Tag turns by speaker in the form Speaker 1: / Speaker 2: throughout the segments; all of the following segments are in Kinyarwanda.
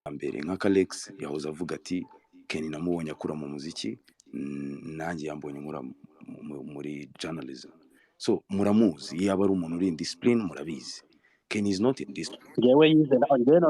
Speaker 1: mbere nka Kalex yahoze avuga ati Kenny namubonye akura mu muziki nanjye yambonye nkura muri journalism. So muramuzi yaba ari umuntu uri discipline murabizi. Kenny is not in discipline.
Speaker 2: Yewe yize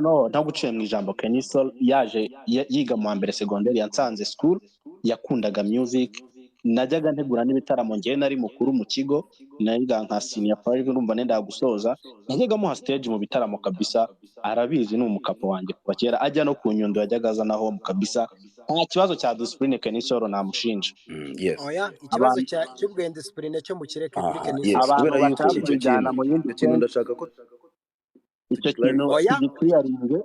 Speaker 2: no ntaguciye mu ijambo. Kenny Soul yaje yiga mu mbere secondaire yansanze school, yakundaga music, najyaga ntegura n'ibitaramo ngiye nari mukuru mu kigo, nayiga nka senior 5 urumva nenda gusoza, najyaga mu stage mu bitaramo kabisa, arabizi ni umukapo wanjye kuva kera, ajya no ku nyundo yajyaga azanaho kabisa. Nta kibazo cya discipline Kenny Soul namushinja.
Speaker 1: Yes.
Speaker 3: Oya, ikibazo cy'ubwenge discipline cyo mukireke kuri Kenny Soul.
Speaker 2: Abantu bashaka mu yindi
Speaker 1: kintu ndashaka ko
Speaker 2: icyo kintu clearinge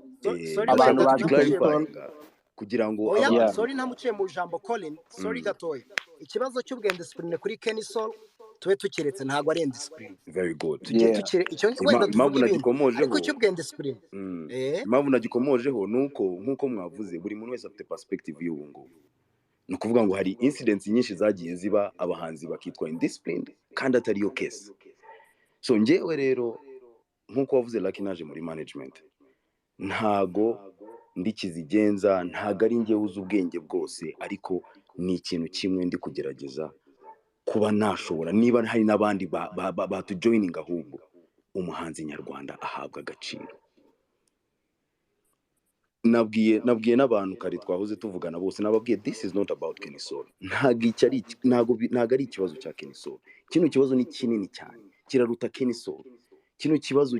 Speaker 3: abantu
Speaker 1: baduklarifyinga kugira ngo
Speaker 3: oya sorry ntamuciye mu jambo Colin, sorry gatoya. Ikibazo cy'ubwenge discipline kuri Kenny Soul tuwe tukiretse ntago ari discipline.
Speaker 1: Very good.
Speaker 3: Tukire icyo wenda tuvuga ibintu ariko cy'ubwenge discipline
Speaker 1: impamvu nagikomojeho nuko nkuko mwavuze buri muntu wese afite perspective y'ubu ngubu. No kuvuga ngo hari incidents nyinshi zagiye ziba abahanzi bakitwa indisciplined kandi atari yo case. So ngewe rero nkuko wavuze Lucky naje muri management ntago ndikizigenza, ntago ari ngewe uzi ubwenge bwose, ariko ni ikintu kimwe ndi kugerageza kuba nashobora niba hari n'abandi batujoininga ahubwo umuhanzi nyarwanda ahabwa agaciro. Nabwiye n'abantu kare twahoze tuvugana bose nababwiye this is not about Kenny Soul. Ntago ari ikibazo cya Kenny Soul. Kino kibazo ni kinini cyane kiraruta Kenny Soul. Kino kibazo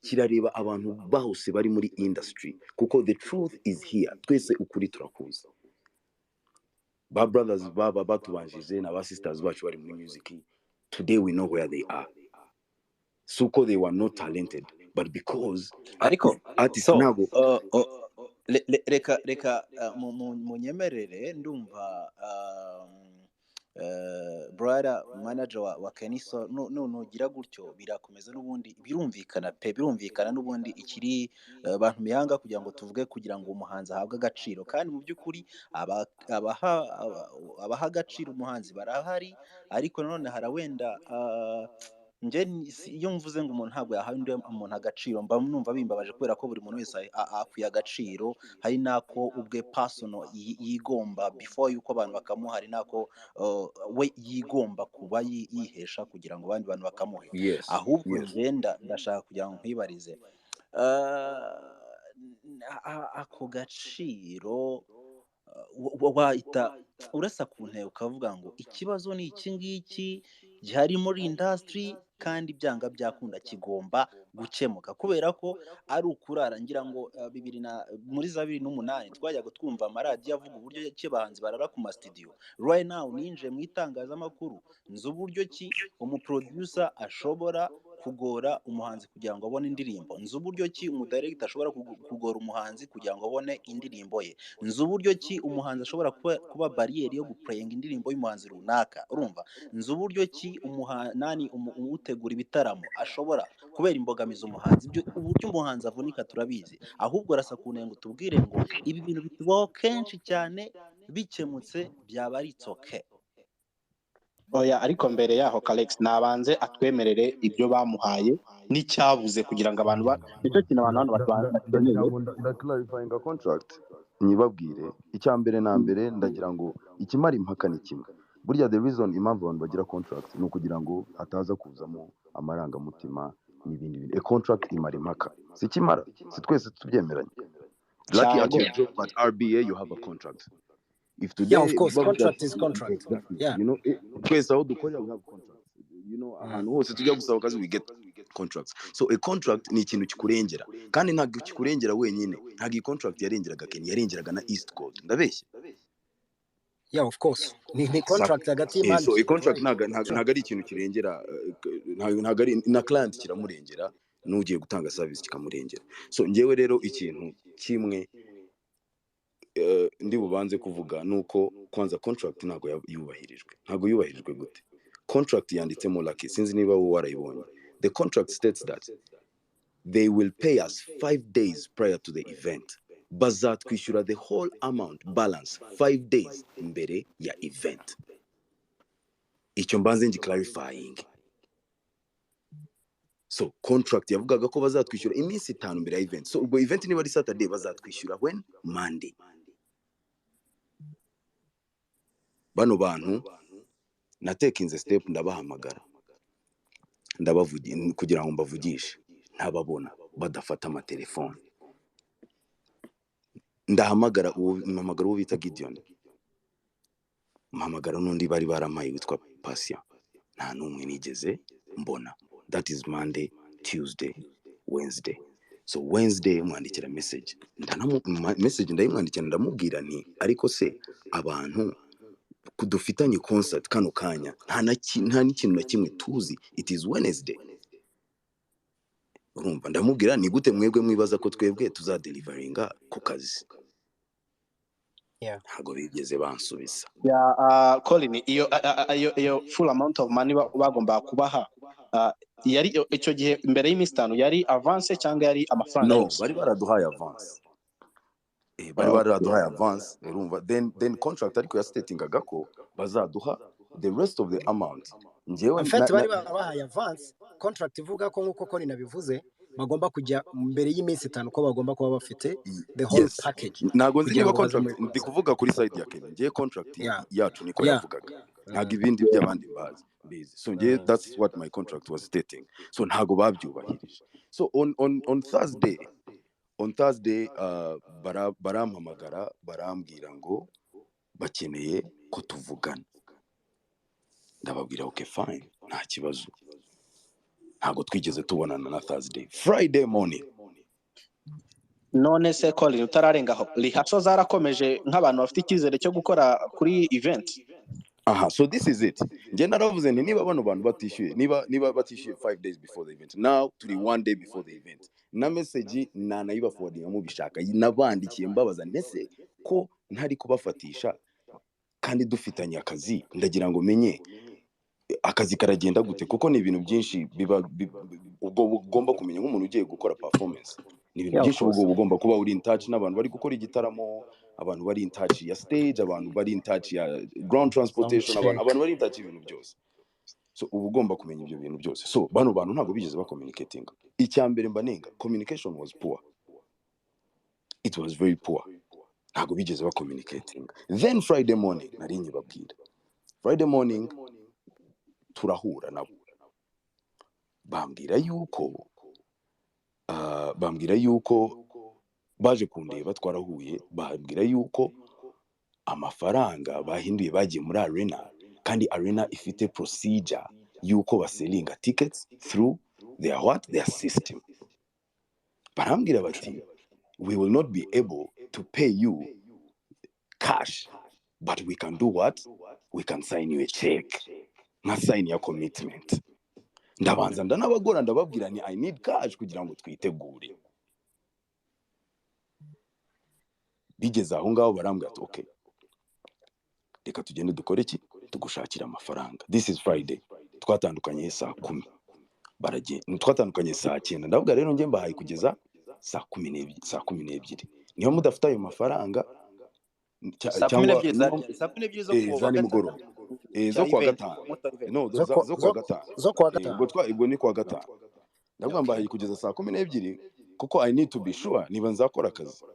Speaker 1: kirareba abantu bahose bari muri industry kuko the truth is here. Twese ukuri turakuza. Ba brothers baba batubanjije na ba sisters bacu bari muri music, today we know where they are. So they were not talented but because
Speaker 4: ariko
Speaker 1: artist nabo
Speaker 4: reka munyemerere ndumva brother manager wa Kenny Soul nugira gutyo birakomeza n'ubundi birumvikana n'ubundi ikiri abantu mihanga kugira ngo tuvuge kugira ngo umuhanzi ahabwe agaciro, kandi mu by'ukuri abaha agaciro umuhanzi barahari, ariko nanone harawenda nje iyo mvuze ngo umuntu ntabwo yahaye umuntu agaciro mba numva bimbabaje kubera ko buri muntu wese akwiye agaciro, hari nako ubwe personal yigomba before yuko abantu bakamuha, hari nako we yigomba kuba yihesha kugira ngo abandi bantu bakamuhe. Ahubwo ngenda ndashaka kugira ngo nkwibarize ako gaciro wahita urasa ku ntego ukavuga ngo ikibazo ni iki ngiki gihari muri industry kandi byanga byakunda kigomba gukemuka, kubera ko ari ukurara ngira ngo muri 2008 twajyaga twumva amaradiyo avuga uburyo cy'abahanzi barara ku studio. Right now ninje mu itangazamakuru nzi uburyo ki umuproducer ashobora kugora umuhanzi kugira ngo abone indirimbo, nzi uburyo ki umudirector ashobora kugora umuhanzi kugira ngo abone indirimbo ye, nzi uburyo ki umuhanzi ashobora kuba barriere yo guplaying indirimbo y'umuhanzi runaka, urumva, nzi uburyo ki utegura ibitaramo ashobora kubera imbogamizi umuhanzi. Ibyo uburyo umuhanzi avunika turabizi, ahubwo arasa ku ntego tubwire ngo ibi bintu bitubaho kenshi cyane bikemutse byaba ari okay.
Speaker 2: Oya, ariko mbere yaho Kalex nabanze atwemerere ibyo bamuhaye n'icyabuze kugira ngo abantu nicyo kintu abantu
Speaker 1: clarifying contract nyibabwire. Icyambere na mbere ndagira ngo ikimara impaka ni kimwe. Burya the reason impamvu abantu bagira contract ni ukugira ngo hataza kuzamo amarangamutima n'ibindi bintu. A contract imara impaka si kimara, si twese tubyemeranye. Lucky at your job at RBA you have a contract. If today,
Speaker 3: yeah, of course, contract is contract. Yeah,
Speaker 1: you know, twese aho dukorera we have contracts. You know, ahantu hose tujya gusaba akazi we get contracts. So a contract ni ikintu kikurengera, kandi ntabwo kikurengera wenyine. Ntabwo contract yarengeraga Kenya, yarengeraga na East Coast. Ndabeshya?
Speaker 3: Yeah, of course. Ni contract hagati y'imana.
Speaker 1: So a contract ntabwo ari ikintu kirengera, ntabwo ari na client kiramurengera, n'ugiye gutanga service kikamurengera. So ngewe rero ikintu kimwe ndi bubanze kuvuga nuko kwanza contract ntago yubahirijwe gute. Contract yanditsemo Lucky, sinzi niba wowe warayibonye. The contract states that they will pay us 5 days prior to the event, bazatwishyura the whole amount balance 5 days mbere ya event. Icyo mbanze clarifying. so contract yavugaga ko bazatwishyura iminsi 5 mbere ya event. So ubwo event niba ari Saturday bazatwishyura when Monday. Bano bantu natekinze step ndabahamagara ndabavugira kugira ngo mbavugishe ntababona badafata amatelefone. Ndahamagara uwo bita Gideon, mpamagara n'undi bari baramaye witwa Patient, nta n'umwe nigeze mbona. That is Monday, Tuesday, Wednesday. So Wednesday mwandikira message, message ndayimwandikira ndamubwira nti ariko se abantu kudufitanye concert kano kanya nta n'ikintu na kimwe tuzi, it is Wednesday. Urumva ndamubwira ni gute mwebwe mwibaza ko twebwe tuzadeliveringa ku kazi? Ntago bigeze bansubiza.
Speaker 2: Colin, iyo full amount of money bagomba kubaha yari icyo gihe mbere y'iminsi 5 yari avance cyangwa yari amafaranga
Speaker 1: yose? Bari baraduhaye avance. Bari baraduhaye avance. Urumva then contract ariko ya statingaga ko bazaduha the rest of the amount. Njewe
Speaker 3: en fait bari barabahaye avance, contract ivuga ko nkuko Colin nabivuze bagomba kujya mbere y'iminsi 5 ko bagomba kuba bafite the whole package.
Speaker 1: Nago nzi niba contract ndi kuvuga kuri side ya Kenya, ngiye contract yacu niko yavugaga, ntago ibindi by'abandi bizi. So ngiye that's what my contract was stating. So ntago babyubahirije. So on Thursday barampamagara barambwira ngo bakeneye ko tuvugana. Ndababwira okay fine, nta kibazo. Ntago twigeze tubonana na Thursday. Friday morning,
Speaker 2: none se Colin utararengaho lihaso zarakomeje nk'abantu bafite icyizere cyo gukora kuri event.
Speaker 1: So this is it. Nje naravuze nti niba bano bantu batishyuye, niba batishyuye 5 days before the event, now turi 1 day before the event, na message nayiba forwarding mu bishaka nabandikiye mbabaza ndetse ko ntari kubafatisha kandi dufitanye akazi, ndagira ngo menye akazi karagenda gute, kuko ni ibintu byinshi biba ubwo ugomba kumenya nk'umuntu ugiye gukora performance. Ni ibintu byinshi ubwo ugomba kuba uri in touch n'abantu bari gukora igitaramo, abantu bari in touch ya stage, abantu bari in touch ya ground transportation, abantu bari in touch ibintu byose. So ubu ugomba kumenya ibyo bintu byose. So bano bantu ntago bigeze ba communicating. Icyambere mbanenga, communication was poor. It was very poor. Ntago bigeze ba communicating. Then Friday morning nari nyibabwira. Friday morning turahura nabo, bambwira yuko baje kundeba, twarahuye, bambwira yuko amafaranga bahinduye bagiye muri arena, kandi arena ifite procedure yuko baselinga tickets through their system. Barambwira bati we will not be able to pay you cash, but we can do what? We can sign you a check. Na sign ya commitment. Ndabanza ndanabagora ndababwira ni I need cash kugira ngo twitegure. Bigeze aho ngaho barambwira ati okay, reka tugende dukore iki, tugushakira amafaranga. This is Friday, twatandukanye saa 10, baragenda twatandukanye saa 9. Ndavuga rero nge mbahaye kugeza saa 12. Niyo mudafite ayo mafaranga
Speaker 4: cyangwa saa 12
Speaker 1: za nimugoroba, zo kwa gatanu, no zo kwa gatanu, ubwo ni kwa gatanu. Ndavuga mbahaye kugeza saa 12 kuko I need to be sure niba nzakora akazi,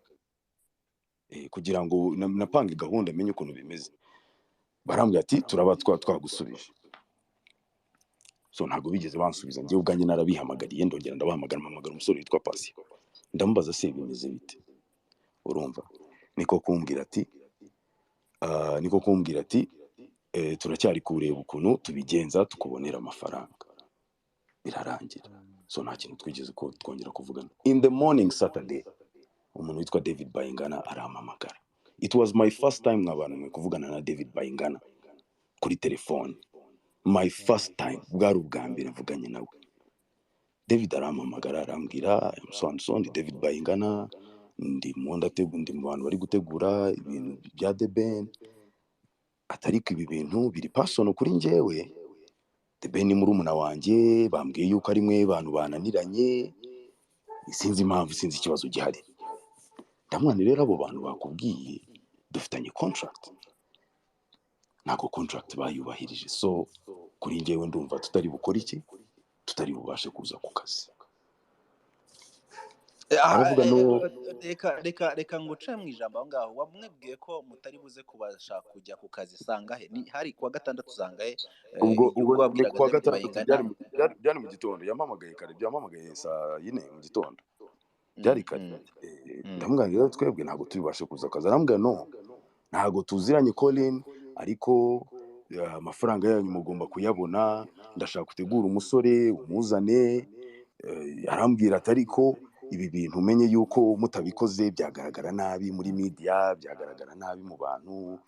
Speaker 1: kugira ngo napange gahunda menye ukuntu bimeze. Barambwira ati turaba twagusubije. So ntago bigeze bansubiza. Ngiye ubwanjye narabihamagariye, ndongera ndabahamagara, mpamagara umusore witwa Patient, ndamubaza se bimeze bite. Urumva niko kumbwira ati turacyari kureba ukuntu tubigenza tukubonera amafaranga. Birarangira. So nta kintu twigeze ko twongera kuvugana. In the morning Saturday, umuntu witwa David Bayingana arampamagara. It was my first time nk'abantu kuvugana na David Bayingana kuri telefone. My first time, bwari ubwa mbere mvuganye nawe. David arampamagara arambwira I'm David Bayingana, ndi mu bantu bari gutegura ibintu bya The Ben. Atariko ibi bintu biri personal kuri njyewe. The Ben ni murumuna wanjye, bambwiye yuko ari mwe bantu bananiranye, sinzi impamvu, sinzi ikibazo gihari. Ndamwana rero abo bantu bakubwiye dufitanye contract, nako contract bayubahirije. So kuri njyewe ndumva tutari bukora iki, tutari bubashe kuza ku kazi. Aravuga
Speaker 4: reka nguce mu ijambo aho ngaho. Wamwebwiye ko mutari buze kubasha kujya ku kazi sangahe? Ni hari kuwa gatandatu sangahe?
Speaker 1: ubwo
Speaker 4: Ubwo
Speaker 1: ni
Speaker 4: wabwiraga
Speaker 1: kuwa
Speaker 4: David
Speaker 1: gatandatu
Speaker 4: Bayingana.
Speaker 1: byari mu gitondo, yampamagaye kare, byampamagaye saa 4 mu gitondo, byari kare. Ndamubwira rero twebwe ntabwo tubibashe kuza akazi. Arambwira no, ntabwo tuziranye Colin, ariko amafaranga yanyu mugomba kuyabona, ndashaka gutegura umusore umuzane. Arambwira ati ariko ibi bintu umenye yuko mutabikoze byagaragara nabi muri media, byagaragara nabi mu bantu.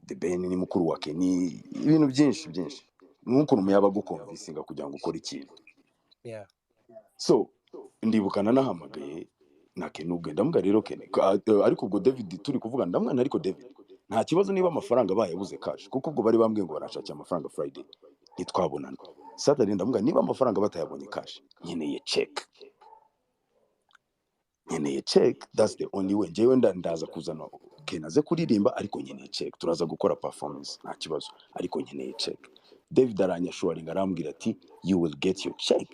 Speaker 1: The Ben ni mukuru wa Kenny, ibintu byinshi n'ukuntu muyaba gukonvisinga kugira ngo ukore ikintu. So ndibukana nahamagaye na Kenny, ubwo ndamubwira rero Kenny, ariko ubwo David turi kuvuga, ndamwana ariko David nta kibazo niba amafaranga bayabuze cash, kuko ubwo bari bambwiye ngo barashakira amafaranga Friday ntitwabonana. Saturday ndamubwira niba amafaranga batayabonye cash, nkeneye check, that's the only way. Njyewe ndaza kuzana Kenny aze kuririmba, ariko nkeneye check, turaza gukora performance nta kibazo, ariko nkeneye check. David aranyashuringa, arambwira ati you will get your check.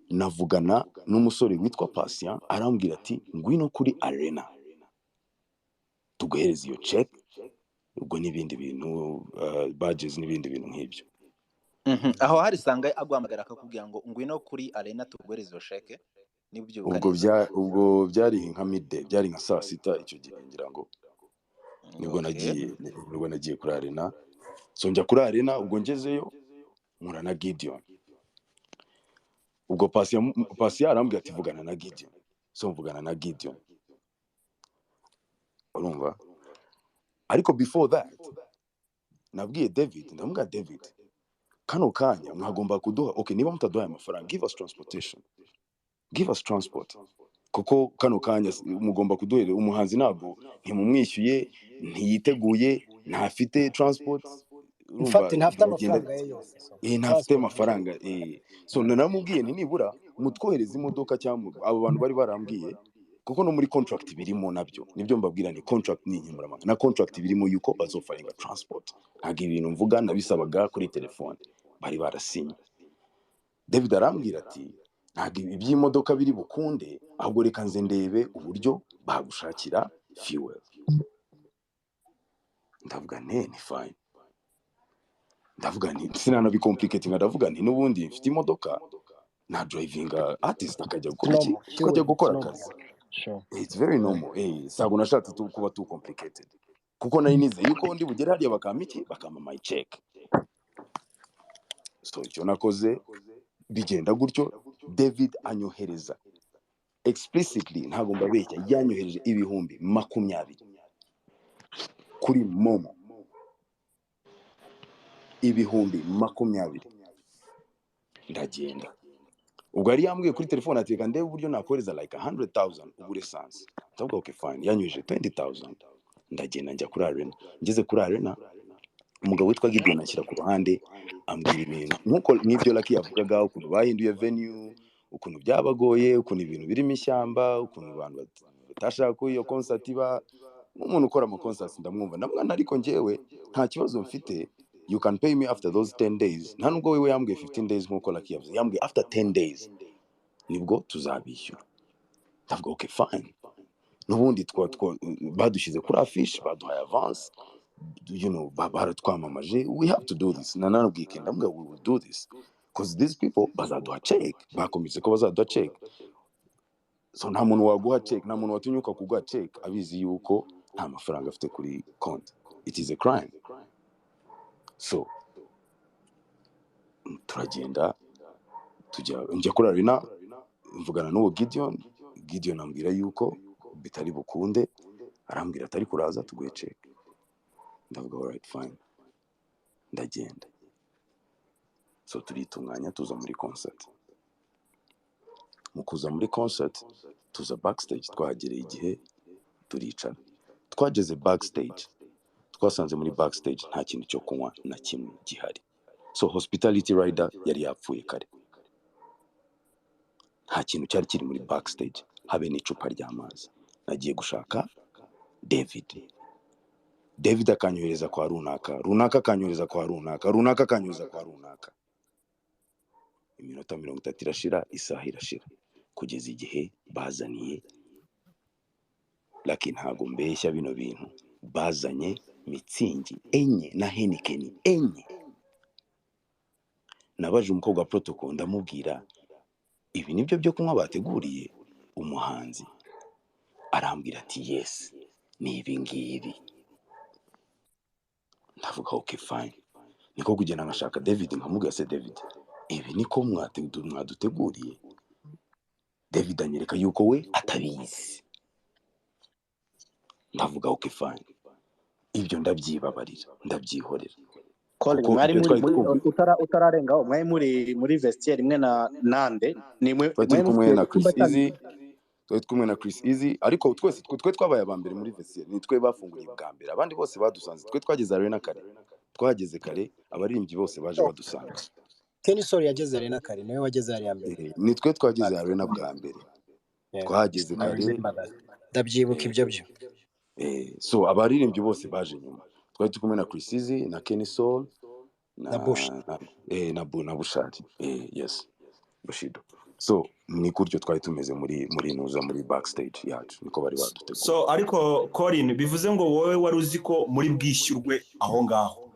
Speaker 1: Navugana n'umusore witwa Patient, arambwira ati ngwino kuri Arena tuguhereza iyo check, ubwo n'ibindi bintu badges n'ibindi bintu nk'ibyo.
Speaker 4: Aho hari sangahe aguhamagara akakubwira ngo ngwino kuri Arena tuguhereza iyo check?
Speaker 1: Ubwo byari nka midday, byari nka saa 6 icyo gihe ngira ngo nibwo nagiye kuri Arena. So njya kuri Arena, ubwo ngezeyo nkura na Gideon. Ubwo Patient arambwira ati vugana na Gideon. So mvugana na Gideon, urumva. Ariko before that nabwiye David, ndamubwira David, kano kanya mwagomba kuduha, okay, niba mutaduha amafaranga, give us transportation, give us transport, kuko kano kanya mugomba kuduhera umuhanzi ntabwo ntimumwishyuye, ntiyiteguye, ntafite transport, urumva.
Speaker 3: ntafite amafaranga ye yose,
Speaker 1: ntafite amafaranga. So naramubwiye nti nibura mutwohereza imodoka, cyangwa abo bantu bari barambwiye, kuko no muri contract birimo nabyo, nibyo mbabwira ni contract ni inyemuramanga, na contract birimo yuko bazofaringa transport. Ntabwo ibintu mvuga nabisabaga kuri telefone, bari barasinye. David arambwira ati ntabwo iby'imodoka biri bukunde, ahubwo reka nze ndebe uburyo bagushakira fuel. Ndavuga ni fine, ndavuga nti sinanabicomplicating, ndavuga nti n'ubundi mfite imodoka na driving artist akajya gukora akazi. It's very normal. Sago nashatse kuba too complicated, kuko nari nize yuko ndi bugere hariya bakama my check. So icyo nakoze bigenda gutyo. David anyohereza explicitly, ntabwo mbabeshya, yanyohereje ibihumbi 20 kuri Momo, ibihumbi 20. Ndagenda, ubwo yari yambwiye kuri telefone ati reka ndebe uburyo nakohereza like 100,000 ubure sans. Ndavuga okay fine, yanyohereje 20,000. Ndagenda njya kuri Arena. Ngeze kuri Arena, umugabo witwa Gideon anshyira ku ruhande, ambwira ibintu nkuko n'ibyo Lucky yavugaga, ukuntu bahinduye venue, ukuntu byabagoye, ukuntu ibintu birimo ishyamba, ukuntu abantu batashaka ko iyo concert iba. Umuntu ukora ama concerts ndamwumva, ndamwana ariko njyewe nta kibazo mfite, you can pay me after those 10 days. Nta nubwo wewe yambwiye 15 days nkuko Lucky yavuze, yambwiye after 10 days nibwo tuzabishyura. Ndavuga okay fine. N'ubundi badushyize kuri affiche, baduhaye avance, you know, baratwamamaje, we have to do this. Nanabwiye ndamubwira we will do this because these people bazaduha check, bakomise ko bazaduha check. So nta muntu waguha check, nta muntu watunyuka kuguha check abizi yuko nta mafaranga afite kuri konti. It is a crime. So turagenda njya kuri Arena, mvugana n'uwo Gideon ambwira yuko bitari bukunde, arambwira atari kuraza tuguhe check. Ndavuga alright fine, ndagenda. So turitunganya tuza muri concert. Mu kuza muri concert tuza backstage, twagereye igihe turicara. Twageze backstage, twasanze muri backstage nta kintu cyo kunywa na kimwe gihari. So hospitality rider yari yapfuye kare, nta kintu cyari kiri muri backstage, habe n'icupa ry'amazi. Nagiye gushaka David akanyohereza kwa runaka, akanyereza kwa runaka, akanyereza kwa runaka. iminota 30 irashira, isaha irashira, kugeza igihe bazaniye Lucky, ntago mbeshya bino bintu, bazanye mitsingi enye na Heineken enye. Nabaje umukobwa wa protocol ndamubwira ibi nibyo byo kunywa bateguriye umuhanzi, arambwira ati yes, ni ibi ngibi. Ndavuga okay fine, niko kugenda nkashaka David nkamubwira se David, ibi niko mwaduteguriye? David anyereka yuko we atabizi. Ndavuga okay fine, ibyo ndabyibabarira, ndabyihorera.
Speaker 2: Colin,
Speaker 1: Kuko
Speaker 2: mwari
Speaker 1: ibyo
Speaker 2: muri
Speaker 1: twari
Speaker 2: utararengaho, mwari muri vestiaire imwe na nande, ni
Speaker 1: twari turi
Speaker 2: mwari
Speaker 1: kumwe
Speaker 2: mufite
Speaker 1: na
Speaker 2: icyumba
Speaker 1: Chris Easy,
Speaker 2: cyanyu.
Speaker 1: twari kumwe na Chris Easy, ariko twese twe twabaye abambere muri vestiaire, ni twe bafunguriye bwa mbere, abandi bose badusanze, twe twageze arena kare, twageze kare, abaririmbyi bose baje badusanga.
Speaker 3: Kenny Soul yageze arena kare, niwe wageze hariya mbere.
Speaker 1: Ni twe twageze arena bwa mbere, twageze
Speaker 3: I
Speaker 1: kare.
Speaker 3: remember that. Ndabyibuka ibyo byo.
Speaker 1: So abaririmbyi bose baje nyuma, twari turi kumwe na Chris Easy na Kenny Soul
Speaker 3: Na Bush.
Speaker 1: na Bushari, yes, Bushido. So ni gutyo twari tumeze muri nuza muri backstage yacu, niko bari baduteguye.
Speaker 5: So ariko Colin, bivuze ngo wowe wari uzi ko muri bwishyurwe aho ngaho?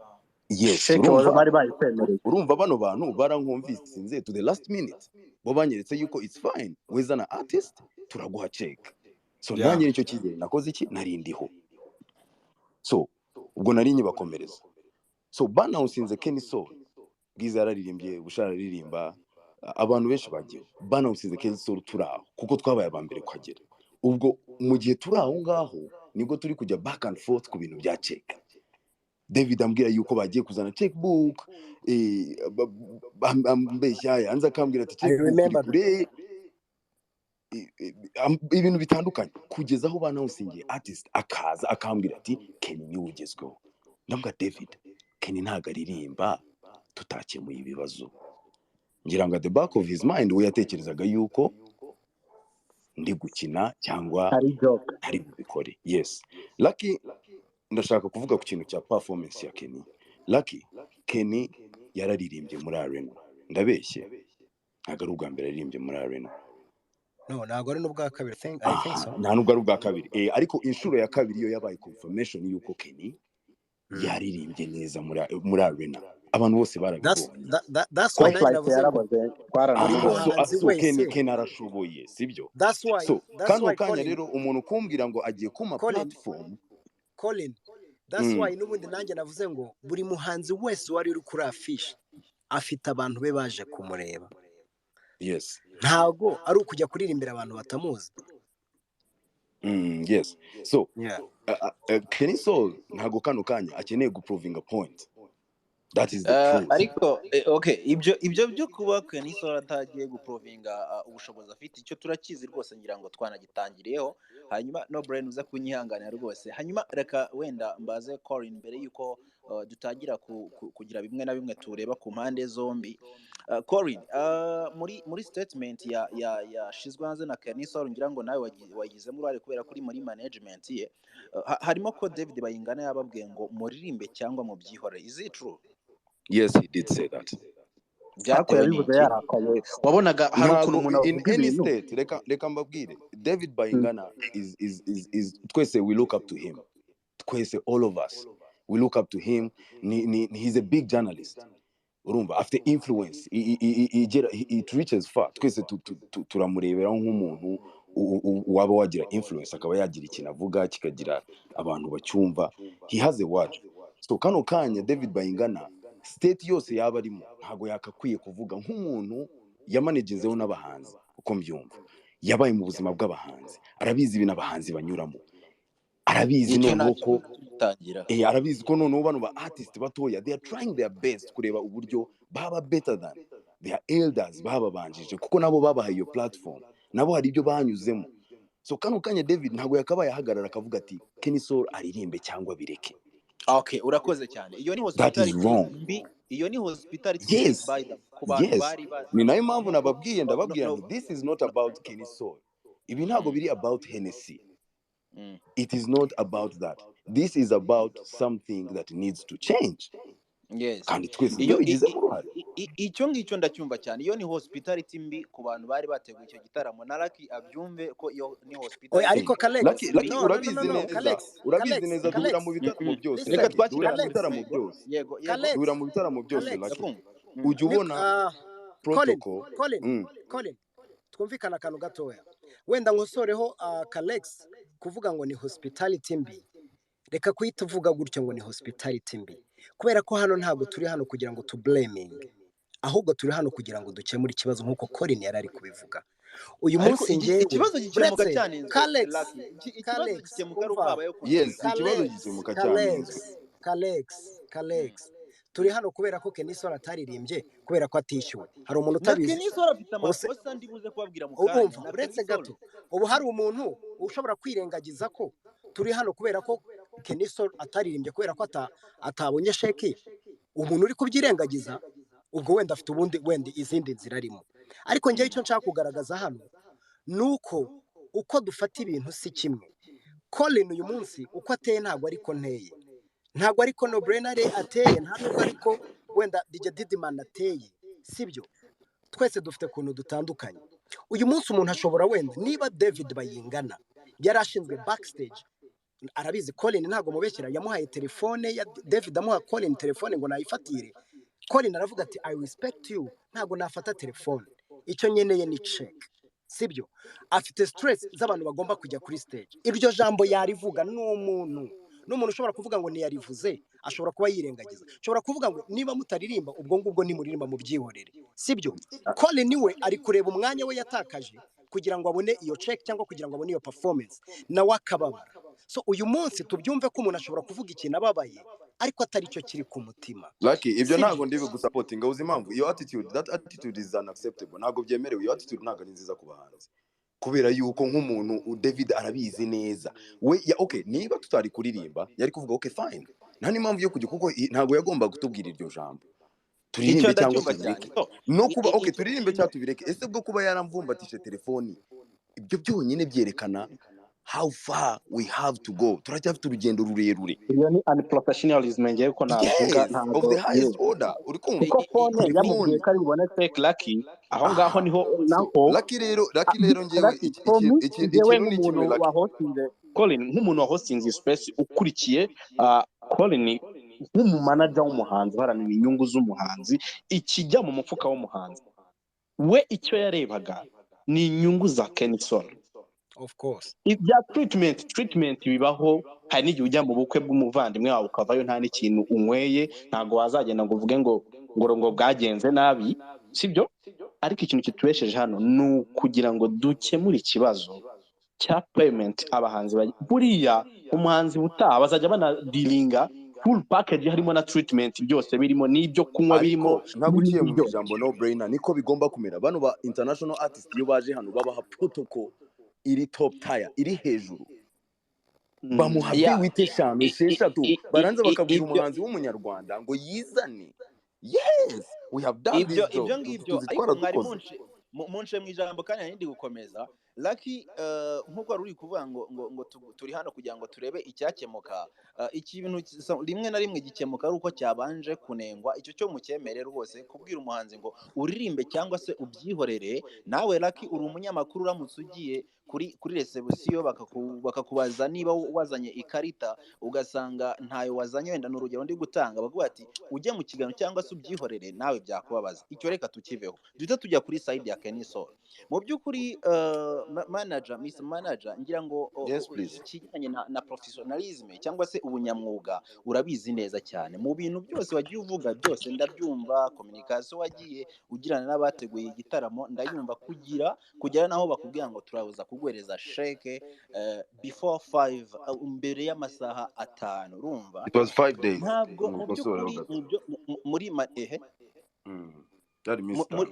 Speaker 1: Yes, urumva bano bantu barankumvisinze to the last minute, bo banyeretse yuko it's fine, weza na artist turaguha check. So nanjye nicyo kizere nakoze iki, narindiho. So ubwo nari nyibakomereza. So banawusinze Kenny Soul, Bwiza yararirimbye, Bushara aririmba, abantu benshi bagiye. Banawusinze Kenny Soul turaho kuko twabaye abambere kuhagera. Ubwo mu gihe turaho ngaho nibwo turi kujya back and forth ku bintu bya check. David ambwira yuko bagiye kuzana checkbook, ambeshya yanze akambwira ati checkbook kure, ibintu bitandukanye, kugeza aho banawusingiye artist akaza akambwira ati Kenny niwe ugezweho. Ndambwira David, Kenny ntago aririmba, tutakemuye ibibazo. Ngira ngo at the back of his mind we yatekerezaga yuko ndi gukina cyangwa ari bubikore. Yes, Lucky, ndashaka kuvuga ku kintu cya performance ya Kenny. Lucky, Kenny yararirimbye muri arena, ndabeshye? Ntago ari ubwa mbere aririmbye muri arena.
Speaker 3: No, ntago ari n'ubwa kabiri, I think so.
Speaker 1: Nta nubwo ari ubwa kabiri, ariko inshuro ya kabiri yo yabaye confirmation yuko Kenny yaririmbye neza muri arena, abantu bose barabibonye.
Speaker 3: That's why
Speaker 1: Kenny arashoboye, sibyo?
Speaker 3: That's why
Speaker 1: kano kanya rero umuntu kumbwira ngo agiye kuma platform
Speaker 3: Colin, that's why n'ubundi nanjye navuze ngo buri muhanzi wese wari uri kuri affiche afite abantu be baje kumureba.
Speaker 1: Yes,
Speaker 3: ntago ari ukujya kuririmbira abantu batamuzi.
Speaker 1: Yes, so Kenny Soul ntago kano kanya akeneye guproving a point. That is the truth.
Speaker 4: Ariko okay, ibyo byo kuba Kenny Soul atagiye guprovinga ubushobozi afite, icyo turakizi rwose, ngira ngo twanagitangiriyeho, hanyuma no brain uza kunyihanganira rwose. Hanyuma reka wenda mbaze Colin mbere yuko dutangira kugira bimwe na bimwe tureba ku mpande zombi. Colin, muri statement ya shizwe hanze na Kenny Soul, ngira ngo nawe wagizemo uruhare kubera kuri muri management ye, harimo ko David Bayingana yababwiye ngo muririmbe cyangwa mu byihore. Is it true?
Speaker 1: Yes, he did say that.
Speaker 2: Byatewe n'iki? Wabonaga hari ukuntu umuntu
Speaker 1: in any state, reka mbabwire, David Bayingana is twese we look up to him. Twese, all of us, we look up to him. He's a big journalist. Urumva, after influence, it reaches far. Twese turamurebera nk'umuntu waba wagira influence, akaba yagira ikintu avuga kikagira abantu bacyumva. He has a word. So kano kanya David Bayingana state yose yaba arimo ntago yakakwiye kuvuga nk'umuntu yamanaginzeho n'abahanzi, uko mbyumva yabaye mu buzima bw'abahanzi, arabizi ibintu abahanzi banyuramo, arabizi noneho ko arabizi ko noneho bano ba artist batoya they are trying their best kureba uburyo baba better than their elders babanjije, kuko nabo babahaye iyo platform, nabo hari ibyo banyuzemo. So kano kanya David ntago yakabaye ahagarara akavuga ati Kenny Soul aririmbe cyangwa bireke.
Speaker 4: Okay, urakoze cyane. Iyo ni hospitality mbi, iyo ni hospitality by the kubantu bari
Speaker 1: ni nayo mpamvu ndababwiye nti this is not about Kenny Soul. Ibi ntago biri about Hennessy. It is not about that. This is about something that needs to change.
Speaker 4: yes
Speaker 1: kandi twese
Speaker 4: iyo
Speaker 1: twabigizemo uruhare.
Speaker 4: icyo ngicyo ndacyumva cyane. Iyo ni hospitality mbi ku bantu bari bateguye icyo gitaramo, na Lucky abyumve ko iyo ni hospitality
Speaker 3: ariko Kalex,
Speaker 1: Lucky
Speaker 3: no,
Speaker 1: urabizi neza,
Speaker 3: Kalex,
Speaker 1: urabizi neza,
Speaker 3: Kalex,
Speaker 1: duhura mu bitaramo byose,
Speaker 4: reka
Speaker 1: Lucky,
Speaker 4: twakire
Speaker 1: duhura mu
Speaker 4: Kalex.
Speaker 1: bitaramo byose,
Speaker 4: yego
Speaker 3: Kalex,
Speaker 1: duhura mu bitaramo byose,
Speaker 3: Kalex,
Speaker 1: Lucky,
Speaker 4: ndakumva.
Speaker 1: ujya ubona protocol.
Speaker 3: Colin, twumvikana akantu gatoya, wenda nkosoreho Kalex kuvuga ngo ni hospitality mbi. Reka kuhita uvuga gutyo ngo ni hospitality mbi, kubera ko hano ntabwo turi hano kugira ngo tublaming, ahubwo turi hano kugira ngo dukemure ikibazo nk'uko Colin yari ari kubivuga. Uyu munsi ngewe
Speaker 4: ikibazo gikemuka
Speaker 3: uretse
Speaker 4: cyane
Speaker 3: Kalex,
Speaker 4: ikibazo gikemuka ari uko
Speaker 3: umva,
Speaker 4: habayeho
Speaker 1: Yes,
Speaker 4: consensus.
Speaker 1: ikibazo gikemuka cyane.
Speaker 3: Kalex, turi hano kubera ko Kenisol ataririmbye, kubera ko atishyuwe. Hari umuntu utabizi?
Speaker 4: Kenisol afite amakosa ndibuze kubabwira mu kanya.
Speaker 3: Urumva, uretse gato, ubu hari umuntu ushobora kwirengagiza ko turi hano kubera ko Kenisol ataririmbye, kubera ko atabonye sheki. Umuntu uri kubyirengagiza, ubwo wenda afite ubundi wenda izindi nzira arimo. Ariko njyewe icyo nshaka kugaragaza hano nuko uko dufata ibintu si kimwe. Colin uyu munsi uko ateye ntabwo ariko nteye, ntabwo ariko no Brenare ateye, ntabwo ariko wenda DJ Didman ateye, sibyo? Twese dufite kuntu dutandukanye. Uyu munsi umuntu ashobora wenda, niba David Bayingana yari ashinzwe backstage, arabizi Colin ntabwo mubeshyira, yamuhaye telefone ya David, amuha Colin telefone ngo nayifatire. Colin aravuga ati I respect you, ntabwo nafata telefone, icyo nyeneye ni check, sibyo? Afite stress z'abantu bagomba kujya kuri stage. Iryo jambo yarivuga n'umuntu ushobora kuvuga ngo niyarivuze, ashobora kuba yirengagiza. Ashobora kuvuga ngo niba mutaririmba ubwo ngubwo nimuririmba mu byihorere, sibyo? Colin niwe ari kureba umwanya we yatakaje kugira ngo abone iyo check cyangwa kugira ngo abone iyo performance, nawe akababara. So uyu munsi tubyumve ko umuntu ashobora kuvuga ikintu ababaye ariko atari cyo kiri ku mutima.
Speaker 1: Lucky, ibyo ntabwo ndibe gusapotinga, uzi impamvu? Iyo attitude, that attitude is unacceptable. Ntabwo byemerewe, iyo attitude ntabwo ari nziza ku bahanzi, kubera yuko nk'umuntu David arabizi neza we okay, niba tutari kuririmba yari kuvuga okay fine, nta n'impamvu yo kujya, kuko ntabwo yagomba kutubwira iryo jambo turirimbe cyangwa tubireke, no kuba okay turirimbe cyangwa tubireke. Ese bwo kuba yaramvumbatishe telefoni, ibyo byonyine byerekana how far we have to go. Turacyafite urugendo rurerure.
Speaker 2: Iyo ni unprofessionalism ngiye ko navuga, ntabwo
Speaker 1: of the highest order. Uri kumva
Speaker 2: ko phone yamubwiye ko ari bubone fake Lucky, aho ngaho niho naho
Speaker 1: Lucky rero ngewe
Speaker 2: ikintu ni kimwe wa hostinze Colin, nk'umuntu wa hostinze space ukurikiye Colin nk'umumanager w'umuhanzi uharanira inyungu z'umuhanzi, ikijya mu mufuka w'umuhanzi we icyo yarebaga ni inyungu za Kenisol.
Speaker 3: Of course.
Speaker 2: Ibya treatment bibaho, hari n'igihe ujya mu bukwe bw'umuvandimwe wawe ukavayo nta n'ikintu unyweye, ntabwo wazagenda ngo uvuge ngo bwagenze nabi, sibyo? Ariko ikintu kitubesheje hano ni ukugira ngo dukemure ikibazo cya payment abahanzi buriya umuhanzi butaha bazajya banadilinga full package, harimo na treatment byose birimo, n'ibyo kunywa birimo.
Speaker 1: Ntabwo uciye mu ijambo no brainer, niko bigomba kumera. Bano ba international artists iyo baje hano babaha protocol iri top tier, iri hejuru, bamuha wite eshanu esheshatu, baranza bakabwira umuhanzi w'umunyarwanda ngo yizane. Yes, we have done this job.
Speaker 4: Ibyo ngibyo ariko mwari munce mu ijambo kandi nindi gukomeza. Lucky, nk'uko wari uri kuvuga ngo turi hano kugira ngo turebe icyakemuka. Ikintu rimwe na rimwe gikemuka ari uko cyabanje kunengwa. Icyo cyo mucyemere rwose, kubwira umuhanzi ngo uririmbe cyangwa se ubyihorere. Nawe Lucky uri umunyamakuru, uramutse ugiye kuri reception bakakubaza niba wazanye ikarita ugasanga ntayo wazanye, wenda n'urugero ndi gutanga, bavuga ati ujye mu kiganiro cyangwa se ubyihorere, nawe byakubabaza. Icyo reka tukiveho, duhita tujya kuri side ya Kenisol. Mu by'ukuri Mr. Manager, ngira ngo ikijyanye na professionalism cyangwa se ubunyamwuga urabizi neza cyane. Mu bintu byose wagiye uvuga byose ndabyumva, communication wagiye ugirana n'abateguye igitaramo ndayumva, kugira naho bakubwira ngo turabuza kuguhereza sheke before 5, mbere y'amasaha 5, urumva?
Speaker 1: It was 5 days.
Speaker 4: Ntabwo mu by'ukuri muri
Speaker 1: byari Mr.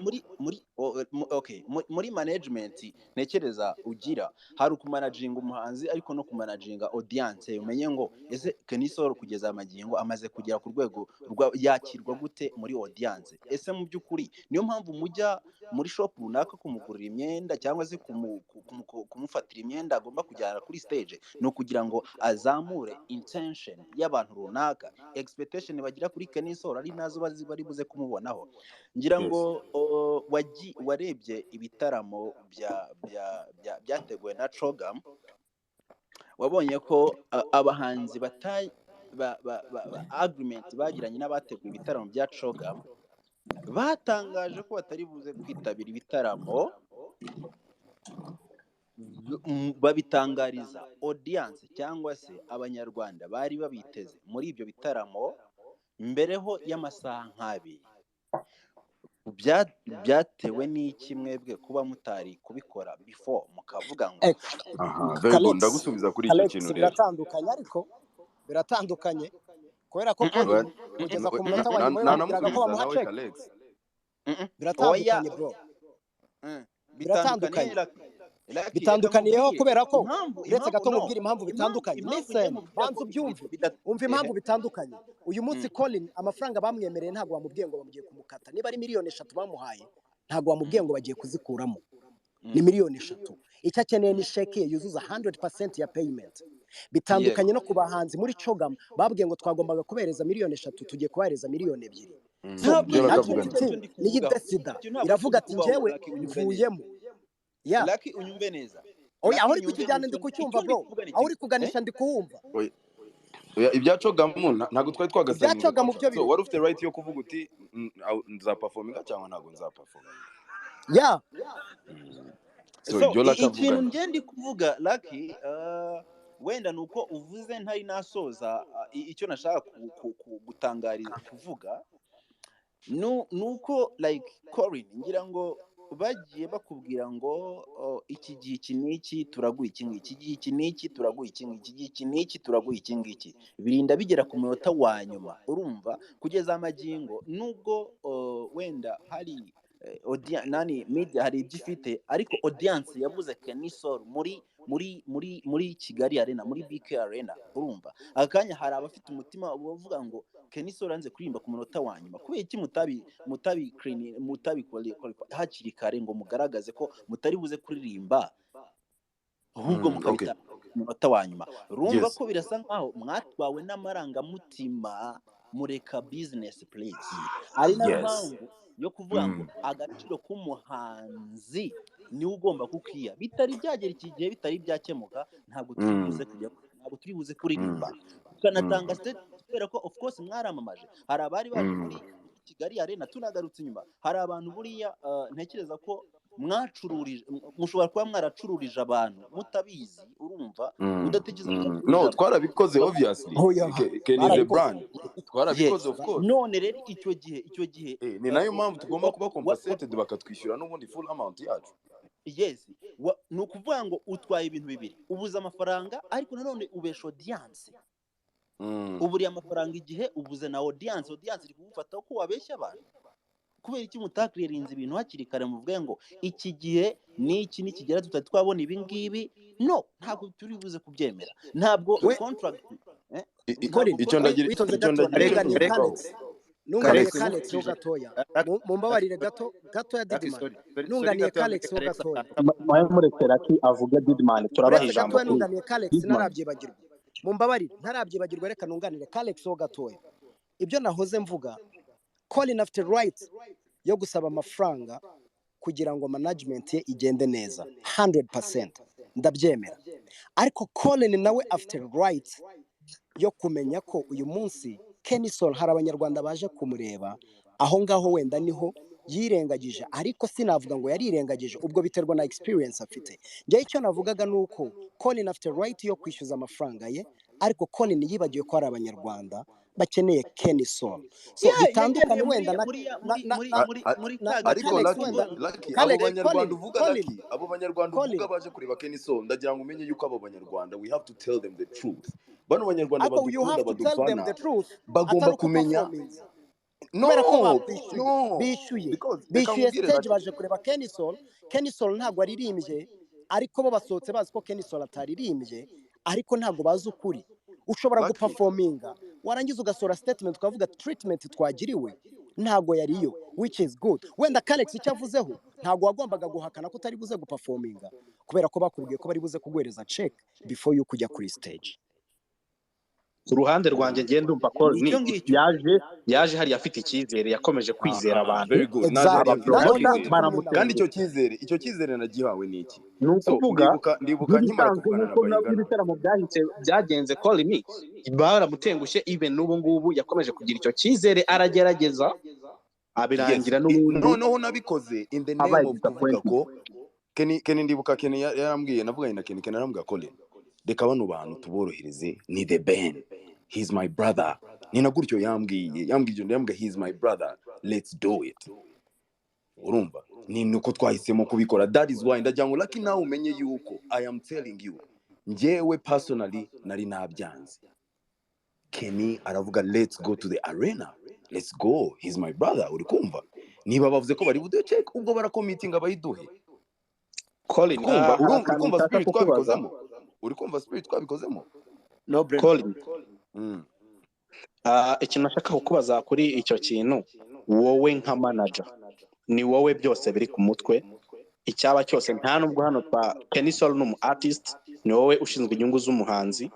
Speaker 4: muri management ntekereza ugira hari ukumanaginga umuhanzi ariko no kumanaginga audience umenye ngo ese Kenisol kugeza amagingo amaze kugera ku rwego yakirwa gute muri audience. Ese mu by'ukuri niyo mpamvu mujya muri shop runaka kumugurira imyenda cyangwa se kumufatira imyenda agomba kujyana kuri stage, no kugira ngo azamure intention y'abantu runaka, expectation bagira kuri Kenisol ari nazo bari buze kumubonaho. Ngira ngo warebye ibitaramo byateguwe na Chogam, wabonye ko abahanzi agreement bagiranye n'abateguye ibitaramo bya Chogam batangaje ko batari buze kwitabira ibitaramo, babitangariza audience cyangwa se abanyarwanda bari babiteze muri ibyo bitaramo mbereho y'amasaha nk'abiri. Byatewe n'iki mwebwe kuba mutari kubikora before mukavuga ngo
Speaker 1: very ndagusubiza kuri icyo kintu rero.
Speaker 3: Biratandukanye, ariko biratandukanye kubera ko kugeza ku munota wa nyuma yabwiraga ko bamuha check. Biratandukanye bro, bitandukaniyeho kubera ko uretse gato nkubwira impamvu bitandukanye. Listen, banza ubyumve, umva impamvu bitandukanye. Uyu munsi Colin amafaranga bamwemereye ntabwo bamubwiye ngo bamugiye kumukata. Niba ari miliyoni 3 bamuhaye ntabwo bamubwiye ngo bagiye kuzikuramo, ni miliyoni 3. Icyo akeneye ni sheke yuzuza 100% ya payment. Bitandukanye no ku bahanzi muri Chogam babwiye ngo twagombaga kubereza miliyoni 3 tugiye kubereza miliyoni 2. Ni idesida iravuga ati njyewe mvuyemo. Yeah.
Speaker 4: Lucky unyumve neza.
Speaker 3: Oya, aho uri kukijyana ndi kucyumva bro. Aho uri kuganisha ndi kuwumva.
Speaker 1: Oya, ibya Chogam ntago twari twagasanye. So wari ufite right yo kuvuga uti nza performinga cyangwa ntago nza performinga.
Speaker 3: Yeah.
Speaker 4: So ikintu ngende kuvuga Lucky, wenda nuko uvuze ntari nasoza icyo nashaka gutangariza kuvuga nuko like Corin ngira ngo bagiye bakubwira ngo iki gihe iki n'iki turaguye iki ngiki, iki gihe iki n'iki turaguye iki ngiki, iki gihe iki n'iki turaguye iki ngiki, birinda bigera ku munota wa nyuma. Urumva kugeza amagingo nubwo wenda hari media hari ibyo ifite, ariko audience yavuze Kenisol muri Kigali Arena, muri BK Arena. Urumva akanya hari abafite umutima bavuga ngo Kenisol anze kuririmba ku munota wa nyuma. Kubera iki mutabi hakiri kare ngo mugaragaze ko mutari buze kuririmba, ahubwo mukabita ku munota wa nyuma? Urumva ko birasa nkaho mwatwawe n'amarangamutima, mureka business please. Ari nayo mpamvu yo kuvuga ngo agaciro k'umuhanzi niwe ugomba kukiya. Bitari byagera iki gihe bitari byakemuka, ntabwo turi buze kuririmba. Tukanatanga kubera ko of course mwaramamaje. Hari abari baje muri Kigali Arena, tunagarutse inyuma hari abantu buriya ntekereza ko mwacururije, mushobora kuba mwaracururije abantu mutabizi. Urumva udatekereza
Speaker 1: no twarabikoze obviously. Kenny the brand twarabikoze of course.
Speaker 4: None rero icyo gihe
Speaker 1: ni nayo mpamvu tugomba kuba compensated bakatwishyura n'ubundi full amount yacu.
Speaker 4: Yes, ni ukuvuga ngo utwaye ibintu bibiri, ubuza amafaranga ariko nanone ubesha audience. Uburiye amafaranga igihe ubuze na audience iri kugufata ko wabeshya abantu. Kubera iki mutakiririnze ibintu hakiri kare muvuge ngo iki gihe n'iki nikigera tutari twabona ibi ngibi? No, ntabwo turi buze kubyemera. Ntabwo contract
Speaker 1: icyo ndagira
Speaker 3: nunganiye Kalex ho gatoya, mumbabarire gato ya Didman. Nunganiye Kalex ho gatoya,
Speaker 2: murekera ki avuga Didman, turabaha ijambo.
Speaker 3: Nunganiye Kalex narabyibagirwa, mumbabarire ntarabyibagirwa, reka nunganire Kalex ho gatoya. Ibyo nahoze mvuga, Colin after right yo gusaba amafaranga kugira ngo management ye igende neza 100%, ndabyemera. Ariko Colin nawe after right yo kumenya ko uyu munsi Kenisol hari abanyarwanda baje kumureba, aho ngaho wenda niho yirengagije. Ariko sinavuga ngo yarirengagije, ubwo biterwa na experience afite. Njye icyo navugaga nuko Colin after right yo kwishyuza amafaranga ye, ariko Colin yibagiwe ko hari abanyarwanda bakeneye Kenisol. So bitandukanye wenda
Speaker 1: ariko Lucky abo banyarwanda uvuga Lucky, abo banyarwanda uvuga baje kureba Kenisol, ndagira ngo umenye yuko abo banyarwanda we have to tell them the truth. Bano banyarwanda badukunda badufana bagomba kumenya
Speaker 3: kubera ko
Speaker 1: no
Speaker 3: bishyuye
Speaker 1: because reka nkubwire
Speaker 3: stage
Speaker 1: Lucky.
Speaker 3: baje kureba Kenisol ntabwo aririmbye ariko bo basohotse bazi ko Kenisol ataririmbye ariko ntabwo bazi ukuri ushobora
Speaker 1: Lucky.
Speaker 3: guperforminga warangiza ugasohora statement ukavuga treatment twagiriwe ntabwo yariyo which is good wenda Kalex icyo avuzeho ntabwo wagombaga guhakana ko utari buze guperforminga kubera ko bakubwiye ko bari buze kuguhereza check before you kujya kuri stage.
Speaker 2: ku ruhande rwanjye ngiye ndumva ko
Speaker 4: Nicyo ngicyo.
Speaker 2: yaje hari afite icyizere yakomeje kwizera abantu
Speaker 1: very good
Speaker 3: Exactly.
Speaker 2: baramutera
Speaker 1: kandi icyo cyizere nagihawe ni iki
Speaker 2: ni ukuvuga
Speaker 1: ndibuka nkimara
Speaker 2: ntibisanzwe
Speaker 1: kuvugana na
Speaker 2: nk'uko
Speaker 1: Bayingana
Speaker 2: n'ibitaramo byagenze call me baramutengushye even n'ubu ngubu yakomeje kugira icyo cyizere aragerageza abirangira n'ubundi
Speaker 1: noneho nabikoze in the name of kuvuga ko Kenny ndibuka Kenny yarambwiye navuganye na Kenny arambwira Colin reka bano bantu tuborohereze ni the band he's my brother ni na gutyo yambwiye he's my brother let's do it urumva ni nuko twahisemo kubikora that is why ndagira ngo Lucky nawe umenye yuko I am telling you njyewe personally nari nabyanze Kenny aravuga let's go to the arena let's go he's my brother uri kumva niba bavuze ko bari buduhe check ubwo barakomitinga bayiduhe
Speaker 2: Colin
Speaker 1: urumva spirit twabikozemo uri kumva spirit twabikozemo
Speaker 3: No brain.
Speaker 2: Colin ikintu nashaka kukubaza kuri icyo kintu wowe nka manager ni wowe byose biri ku mutwe icyaba cyose nta nubwo hano twa Kenisol n'umu artist ni wowe ushinzwe inyungu z'umuhanzi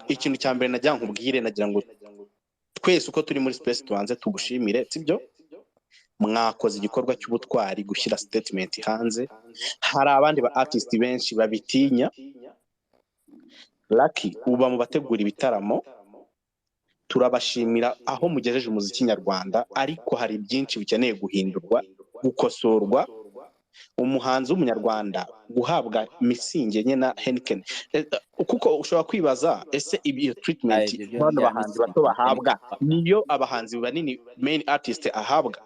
Speaker 2: ikintu cya mbere nagira nkubwire nagira ngo twese uko turi muri space tubanze tugushimire sibyo mwakoze igikorwa cy'ubutwari gushyira statement hanze hari abandi ba artist benshi babitinya Lucky uba mu bategura ibitaramo turabashimira aho mugejeje umuziki nyarwanda ariko hari byinshi bikeneye guhindurwa gukosorwa umuhanzi w'umunyarwanda guhabwa misinge nye na Henken kuko ushobora kwibaza ese iyo treatment bano bahanzi bato bahabwa niyo abahanzi banini main artist ahabwa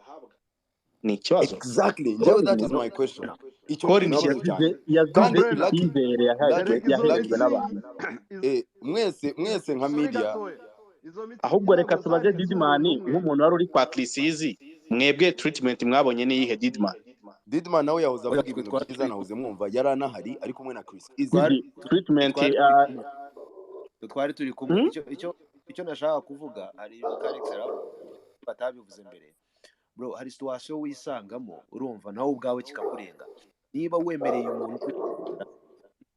Speaker 2: ni ikibazo
Speaker 1: exactly that is my question
Speaker 2: Colin yazize icyizere yahejwe n'abantu
Speaker 1: mwese nka media
Speaker 2: ahubwo reka tubaze Didman nk'umuntu wari uri kwa Chrisizi mwebwe treatment mwabonye ni yihe Didman
Speaker 1: nawe yahoze avuga ibintu byiza nahoze mwumva yaranahari ari kumwe na Chris
Speaker 2: treatment
Speaker 6: twari turi kumwe icyo nashaka kuvuga ari Kalex batabivuze mbere bro hari situation wisangamo urumva nawe ubwawe kikakurenga niba wemereye umuntu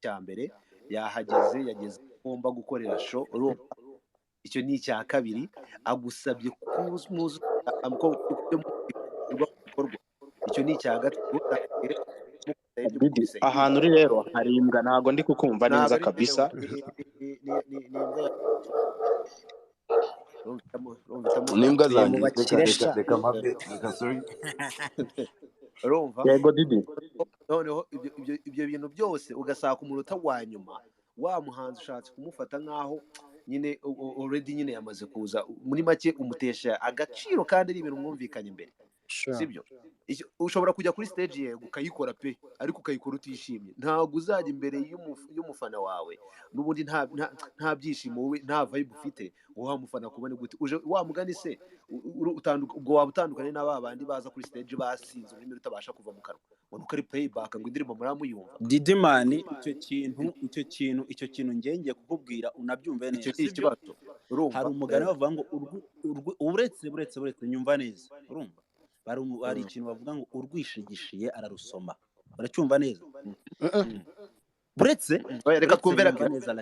Speaker 6: cya mbere yageze ngomba gukorera show urumva icyo ni icya kabiri agusabye kumuza icyo ni icya gatatu
Speaker 2: ahantu uri rero hari imbwa ntago ndi kukumva neza kabisa
Speaker 1: n'imbwa zanjye reka mabe sorry
Speaker 2: yego Didi
Speaker 6: noneho ibyo bintu byose ugasaka umunota wa nyuma wa muhanzi ushatse kumufata nkaho nyine already nyine yamaze kuza muri make umutesha agaciro kandi ari ibintu mwumvikanye imbere sibyo ushobora kujya kuri stage yego ukayikora pe ariko ukayikora utishimye ntabwo uzajya imbere y'umufana wawe n'ubundi nta byishimo wowe nta vibe ufite ngo wa mufana kubone gute uje wa mugani se ubwo waba utandukanye n'aba bandi baza kuri stage basinze ururimi rutabasha kuva mu kanwa ngo nuko ari playback ngo indirimbo muramuyumva
Speaker 4: Didman icyo kintu ngenge kukubwira unabyumve neza
Speaker 6: ikibazo
Speaker 4: hari umugani bavuga ngo uretse nyumva neza urumva hari ikintu bavuga ngo urwishigishiye ararusoma uracyumva neza buretse
Speaker 6: reka twumve
Speaker 4: neza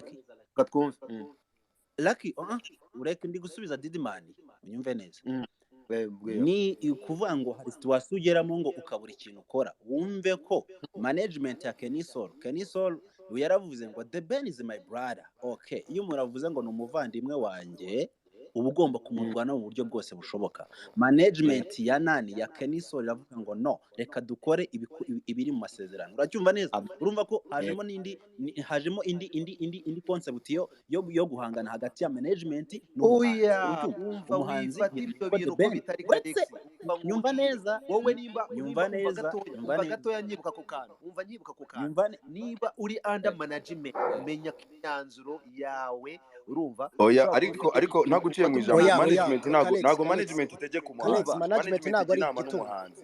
Speaker 4: Lucky ureke ndi gusubiza Didman unyumve neza ni ukuvuga ngo hari situation ugeramo ngo ukabura ikintu ukora wumve ko management ya Kenisol yaravuze ngo the band is my brother okay iyo umuntu avuze ngo ni umuvandimwe wanjye uba ugomba kumurwana mu buryo bwose bushoboka management ya Kenisol iravuga ngo no reka dukore ibiri mu masezerano uracyumva neza urumva ko hajemo indi concept yo guhangana hagati ya management
Speaker 6: n'umuhanzi
Speaker 4: nyumva neza
Speaker 6: wowe nimba gatoya nyibuka ku kantu niba uri under management menya ko imyanzuro yawe urumva
Speaker 1: oya ariko ntago uciye mu ijambo management ntago management itegeka umuhanzi management inama n'umuhanzi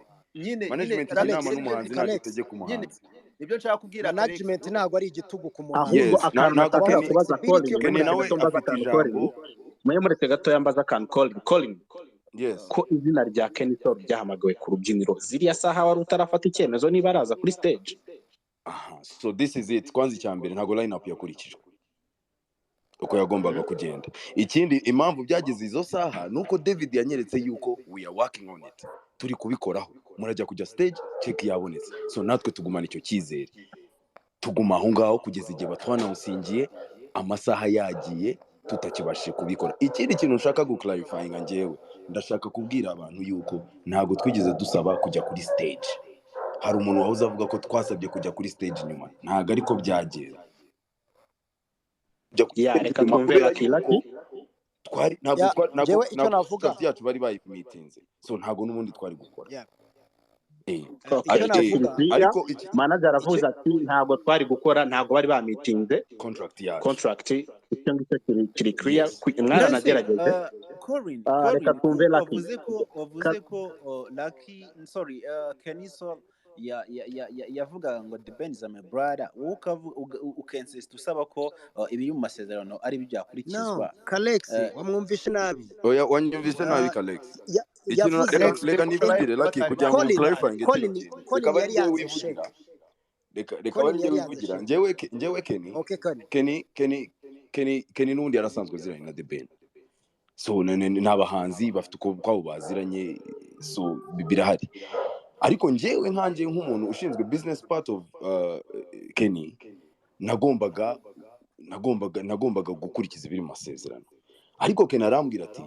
Speaker 1: management inama n'umuhanzi ntago itegeka umuhanzi
Speaker 6: nibyo nshaka kubwira
Speaker 3: management ntago ari igitugu ku muntu
Speaker 2: ahubwo akantu nashaka kubaza
Speaker 1: Kenny nawe afite ijambo
Speaker 2: mureke gato yambaza akantu Colin
Speaker 1: yes
Speaker 2: ko izina rya Kenny Soul ryahamagawe ku rubyiniro ziriya saha wari utarafata icyemezo niba araza kuri stage.
Speaker 1: So this is it. Kwanza icyambere ntago line up yakurikijwe uko yagombaga kugenda. Ikindi impamvu byagize izo saha nuko David yanyeretse yuko we are working on it, turi kubikoraho, murajya kujya stage check yabonetse. So natwe tugumana icyo cyizere, tuguma aho ngaho kugeza igihe batwanawusingiye amasaha yagiye tutakibashije kubikora. Ikindi kintu nshaka guclarifying njyewe ndashaka kubwira abantu yuko ntago twigeze dusaba kujya kuri stage. Hari umuntu wahoze avuga ko twasabye kujya kuri stage nyuma, ntago ariko byagera.
Speaker 2: Reka twumve Lucky
Speaker 1: twari ntago icyo navuga yacu bari bayimitinze, so ntago n'ubundi twari gukora.
Speaker 2: Ariko manager aravuze ati ntago twari gukora, ntago bari bamitinze contract icyo ngicyo kiri clear. Mwara nagerageje
Speaker 4: Corin
Speaker 2: reka twumve Lucky.
Speaker 4: wavuze ko Lucky sorry Kenny Soul yavuga ngo the band is my brother, ukensist usaba ko ibiri mu masezerano ari byakurikizwa.
Speaker 3: Kalex wamwumvishe nabi.
Speaker 1: Oya wanyumvishe nabi Kalex. Ikintu reka nibigire Lucky kugira ngo clarifying
Speaker 3: Colin yari yaje
Speaker 1: reka bari wivugira njyewe Kenny nundi yarasanzwe ziranye na the band, so n'abahanzi bafite uko kwabo baziranye, so birahari. Ariko njyewe nkanje nk'umuntu ushinzwe business part of Kenny nagombaga gukurikiza ibiri mu masezerano. Ariko Kenny arambwira ati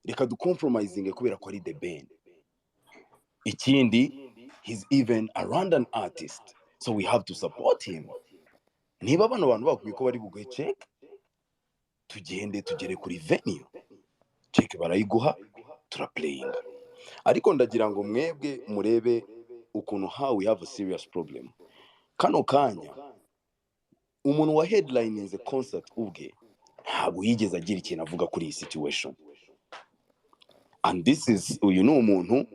Speaker 1: reka ducompromising kubera ko ari the band. Ikindi he's even a Rwandan artist, so we have to support him. Niba bano bantu bakwiye ko bari buguhe check tugende tugere kuri venue, check barayiguha turaplaying. Ariko ndagira ngo mwebwe murebe ukuntu how we have a serious problem. Kano kanya umuntu wa headline the concert ubwe ntabwo yigeze agira ikintu avuga kuri iyi situation, and this is umuntu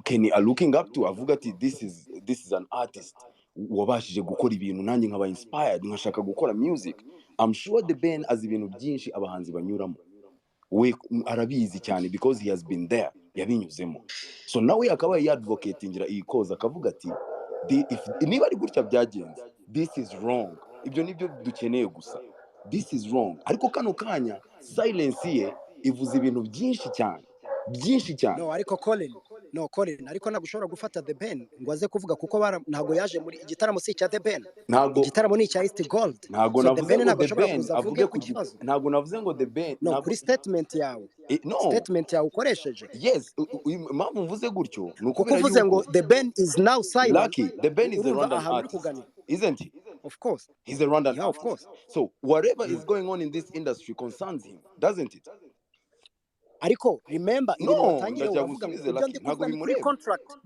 Speaker 1: Kenny are looking up to, avuga ati this is an artist wabashije gukora ibintu nanjye nkaba inspired nkashaka gukora music. I'm sure the band as ibintu byinshi abahanzi banyuramo we arabizi cyane because he has been there, yabinyuzemo. So nawe akaba advocatingira iyi cause akavuga ati niba ari gutya byagenze, this is wrong, ibyo nibyo dukeneye gusa, this is wrong. Ariko kano kanya silence ye ivuze ibintu byinshi cyane.
Speaker 3: Ariko Colin ariko nagushobora gufata the band ngo aze kuvuga kuko ntago yaje muri igitaramo si cya the band, igitaramo ni cya East Gold.
Speaker 1: Ntago navuze ngo the band avuge ku kibazo, ntago navuze ngo the band
Speaker 3: kuri statement yawe statement yawe ukoresheje.
Speaker 1: Yes, impamvu mvuze gutyo
Speaker 3: nuko uvuze ngo the band is now silent.
Speaker 1: Lucky, the band is a Rwandan artist, isn't he?
Speaker 3: Of course
Speaker 1: he's a Rwandan artist.
Speaker 3: Of course.
Speaker 1: So whatever is going on in this industry concerns him, doesn't it?
Speaker 3: Ariko remember ibyo watangiye uvuga ngo ndi kuvuga kuri contract.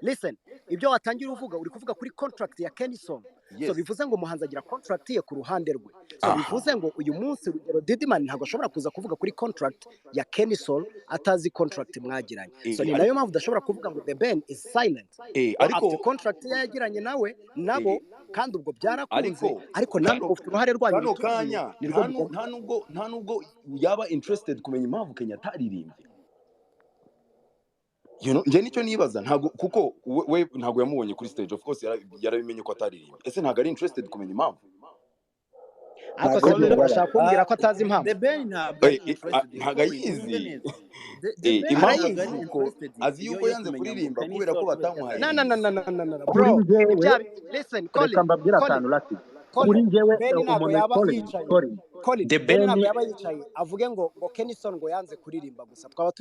Speaker 3: Listen ibyo watangiye uvuga uri kuvuga kuri contract ya Kenny Soul. So bivuze ngo umuhanzi agira contract ye ku ruhande rwe. So bivuze ngo uyu munsi rugero Didman ntabwo ashobora kuza kuvuga kuri contract ya Kenny Soul atazi contract mwagiranye. So ni nayo mpamvu udashobora kuvuga ngo the band is silent. Ariko contract yagiranye nawe nabo kandi ubwo byarakunze, ariko namwe ufite uruhare rwanyu.
Speaker 1: Kano kanya nta nubwo yaba interested kumenya impamvu Kenya ataririmbye. Nje nicyo nibaza, ntago kuko we ntago yamubonye kuri stage, of course yarabimenye ko ataririmba. Ese ntago ari interested kumenya impamvu?
Speaker 3: Ariko Colin bashaka kumbwira ko atazi impamvu.
Speaker 4: The band
Speaker 1: ntago yizi impamvu ko azi yuko yanze kuririmba kubera ko batamuhaye.
Speaker 3: No bro, listen Colin
Speaker 2: mbabwira akantu Lucky. Kuri njyewe
Speaker 3: umuntu Colin the band yaba yicaye avuge ngo Kenny Soul ngo yanze kuririmba gusa twaba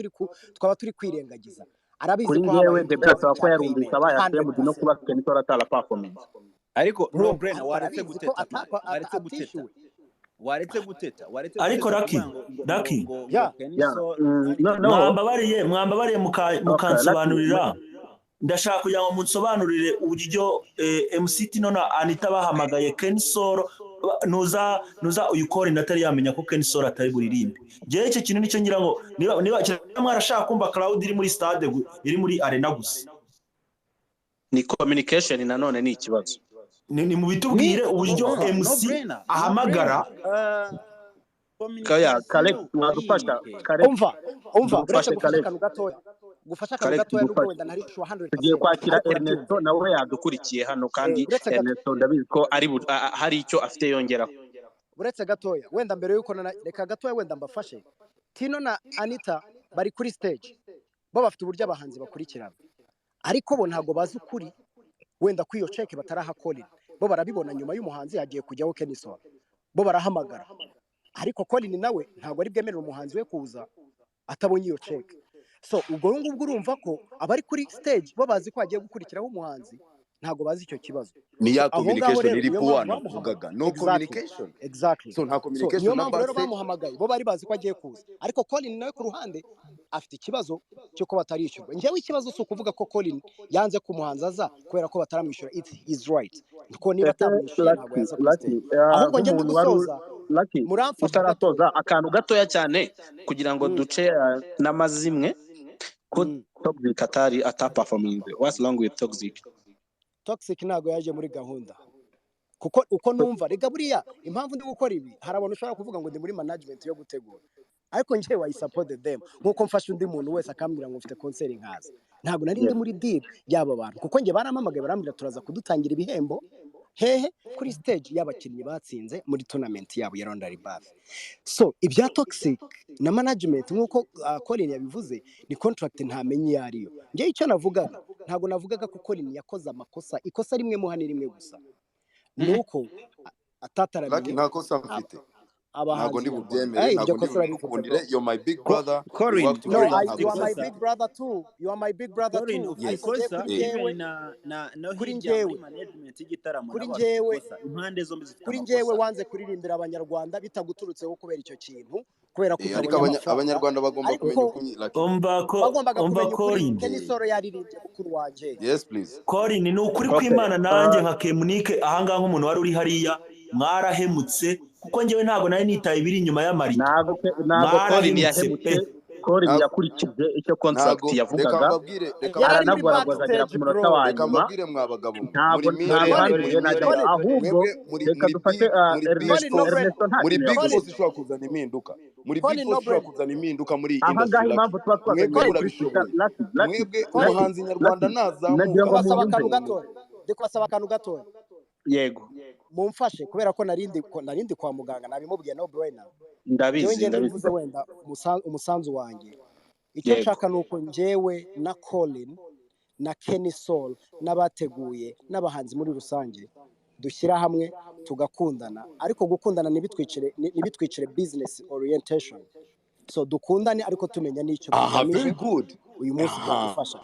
Speaker 3: turi kwirengagiza. Arabizi ko
Speaker 2: habaye the best ko yarumvise abaye mu no kuba Kenny Soul atala performance.
Speaker 4: Ariko no brain waretse guteta
Speaker 5: ariko Lucky mwambabariye mukansobanurira. Ndashaka kugira ngo munsobanurire uburyo MCT nona Anita bahamagaye Kenny Soul nuza uyu Colin atari yamenya ko Ken Sol atari buririmbe. Jewe icyo kintu nicyo ngira ngo niba mwarashaka kumva crowd iri muri stade iri muri arena gusa.
Speaker 2: Ni communication nanone ni ikibazo.
Speaker 5: Ni mu bitubwire uburyo MC ahamagara
Speaker 2: Kaya kale wadufasha kale
Speaker 3: umva uretse gufasha akantu gatoya nubwo wenda ntari 100%.
Speaker 2: Tugiye kwakira Ernesto nawe yadukurikiye hano kandi Ernesto ndabizi ko ari hari icyo afite yongeraho.
Speaker 3: Uretse gatoya wenda mbere yuko reka gatoya wenda mbafashe. Tino na Anita bari kuri stage bo bafite uburyo abahanzi bakurikirana ariko bo ntago bazi ukuri wenda kwiyo check batarahakorera bo barabibona nyuma y'umuhanzi yagiye kujyaho Ken Sol bo barahamagara ariko Colin nawe ntago ari bwemerera umuhanzi we kuza atabonye iyo check. So ubwo ngubwo urumva ko abari kuri stage bo bazi ko agiye gukurikiraho umuhanzi ntago bazi icyo kibazo.
Speaker 1: Ni ya communication iri puwana kuvugaga no communication.
Speaker 3: Exactly.
Speaker 1: So nta communication
Speaker 3: na base bamuhamagaye bo bari bazi ko agiye kuza ariko Colin nawe ku ruhande afite ikibazo cyo ko batarishyurwa. Njyewe ikibazo so kuvuga ko Colin yanze ku muhanzi aza kubera ko bataramwishyura it is right ko niba atamwishyura ntago yaza ku stage. Ahubwo njye gusoza
Speaker 2: mutaratoza akantu gatoya cyane kugira ngo duce n'amazimwe ko Toxic atari ataperforming. What's wrong with Toxic?
Speaker 3: Toxic ntago yaje muri gahunda kuko uko numva rega buriya impamvu ndi gukora ibi hari abantu ushobora kuvuga ngo ndi muri management yo gutegura ariko njyewe I support them nkuko mfasha undi muntu wese akambwira ngo mfite concert nkaza ntago nari ndi muri deal y'aba bantu kuko nge baramamagaye barambwira turaza kudutangira ibihembo hehe kuri stage y'abakinnyi batsinze muri tournament yabo ya Rwanda Bath. So ibya Toxic na management nkuko Colin yabivuze ni contract ntamenye yariyo. Nge icyo navugaga ntago navugaga ko Colin yakoze amakosa ikosa rimwe mu hani rimwe gusa nuko atataramenye
Speaker 1: nta kosa mfite ntago ndi bubyemere
Speaker 3: ntago
Speaker 1: ndi bukundire you're my big brother.
Speaker 3: No, you are my big brother too. You are my big brother too.
Speaker 4: Ikosa yewe na
Speaker 3: kuri njyewe
Speaker 4: management y'igitaramo
Speaker 3: kuri njyewe
Speaker 4: impande zombi zifite
Speaker 3: kuri njyewe wanze kuririmbira abanyarwanda bitaguturutseho kubera icyo kintu kubera ko utabonye
Speaker 1: abanyarwanda bagomba kumenya
Speaker 3: umva Colin Ken Sol yaririmbye mukuru wanje.
Speaker 1: Yes please.
Speaker 5: Colin ni ukuri kw'Imana nanjye nka Kemunike ahangaha nk'umuntu wari uri hariya mwarahemutse kuko njyewe ntago nari nitaye ibiri inyuma y'amari.
Speaker 2: Ntago Colin yahemutse. Colin yakurikije icyo contract yavugaga aranagwaragoza agera ku munota wa nyuma. Ntabwo handuye najya ahubwo reka dufate Ernesto
Speaker 1: muri big boss ushobora kuzana impinduka muri big boss ushobora kuzana impinduka muri industry.
Speaker 2: Impamvu tuba
Speaker 1: mwebwe umuhanzi nyarwanda nazamuka
Speaker 3: ndikubasaba akantu gatoya
Speaker 2: yego
Speaker 3: mumfashe kubera ko narindi kwa muganga nabimubwiye no brainer
Speaker 2: ndabizi
Speaker 3: ndabivuze wenda umusanzu wanjye icyo nshaka nuko njyewe na Colin na Ken Sol n'abateguye n'abahanzi muri rusange dushyira hamwe tugakundana ariko gukundana nibitwicire business orientation. So dukundane ariko tumenya n'icyo
Speaker 1: very good
Speaker 3: uyu munsi twagufasha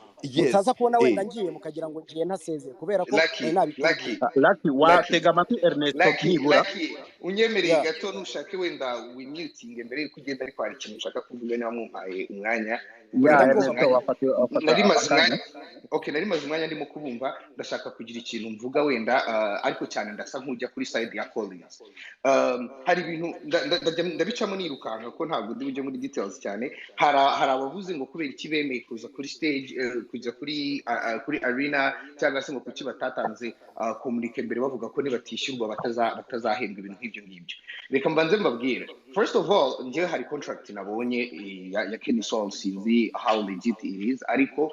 Speaker 3: utaza kubona wenda ngiye mukagira ngo ngiye ntasezeye kubera ko
Speaker 2: Lucky watega amatwi Ernesto nibura
Speaker 7: unyemereye gato nushake wenda wimuting mbere yuko ugenda ariko hari ikintu ushaka kuvuga niba mumpaye umwanya. Nari maze umwanya ndimo kubumva ndashaka kugira ikintu mvuga wenda ariko cyane ndasa nk'ujya kuri side ya Collins. Hari ibintu ndabicamo nirukanka ko ntabwo ndi bujye muri details cyane. Hari abavuze ngo kubera iki bemeye kuza kuri stage kujya kuri arena cyangwa se ngo kuki batatanze communique mbere bavuga ko nibatishyurwa batazahembwa ibintu nk'ibyo ngibyo. Reka mbanze mbabwire first of all njyewe hari contract nabonye ya Ken Sol sinzi how legit it is ariko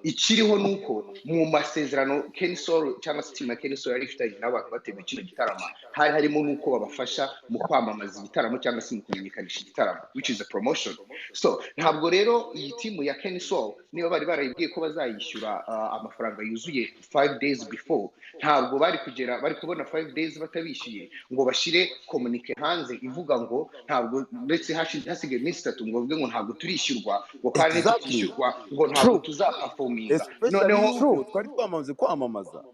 Speaker 7: ikiriho nuko mu masezerano Ken Sol cyangwa se team ya Ken Sol yari ifitanye n'abantu bateguye kino gitaramo hari harimo nuko babafasha mu kwamamaza igitaramo cyangwa se mu kumenyekanisha igitaramo which is a promotion. So ntabwo rero iyi team ya Ken Sol niba bari barayibwiye ko bazayishyura amafaranga yuzuye 5 days before ntabwo bari kubona 5 days batabishyuye ngo bashire communique hanze ivuga ngo ntabwo ndetse hasigaye iminsi 3 ngo bavuge ngo ntabwo turishyurwa ngo kandi turishyurwa ngo ntabwo tuzaperforminga.
Speaker 1: Noneho twari twamaze kwamamaza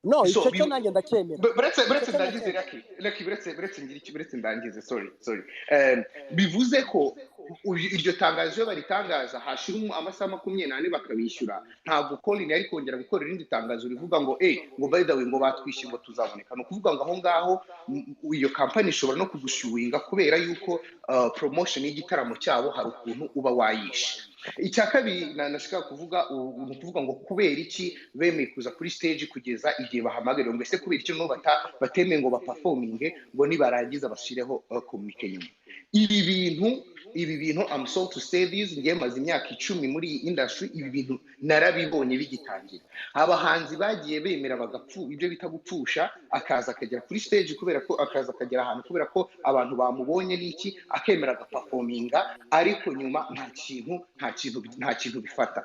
Speaker 3: no
Speaker 7: so
Speaker 3: icyo cyo nanjye ndacyemera
Speaker 7: buretse ndangize raki buretse ndangize sorry bivuze ko iryo tangazo iyo baritangaza hashira amasaha 24 bakabishyura ntabwo Colin yari kongera gukora irindi tangazo rivuga ngo ngo by the way ngo batwishyuye ngo tuzaboneka no kuvuga ngo aho ngaho iyo company ishobora no kugushyuwinga kubera yuko promotion y'igitaramo cyabo hari ukuntu uba wayishe. Icya kabiri nashaka kuvuga ngo kubera iki bemeye kuza kuri stage kugeza igihe bahamagara ngo ese kubera iki no batemeye ngo baperforminge ngo nibarangiza bashireho communique nyuma. Ibi bintu I'm so to say this ngiye maze imyaka 10 muri iyi industry, ibi bintu narabibonye bigitangira. Abahanzi bagiye bemera bagapfu ibyo bita gupfusha, akaza akagera kuri stage kubera ko akaza akagera ahantu kubera ko abantu bamubonye n'iki akemera agaperforminga, ariko nyuma nta kintu bifata.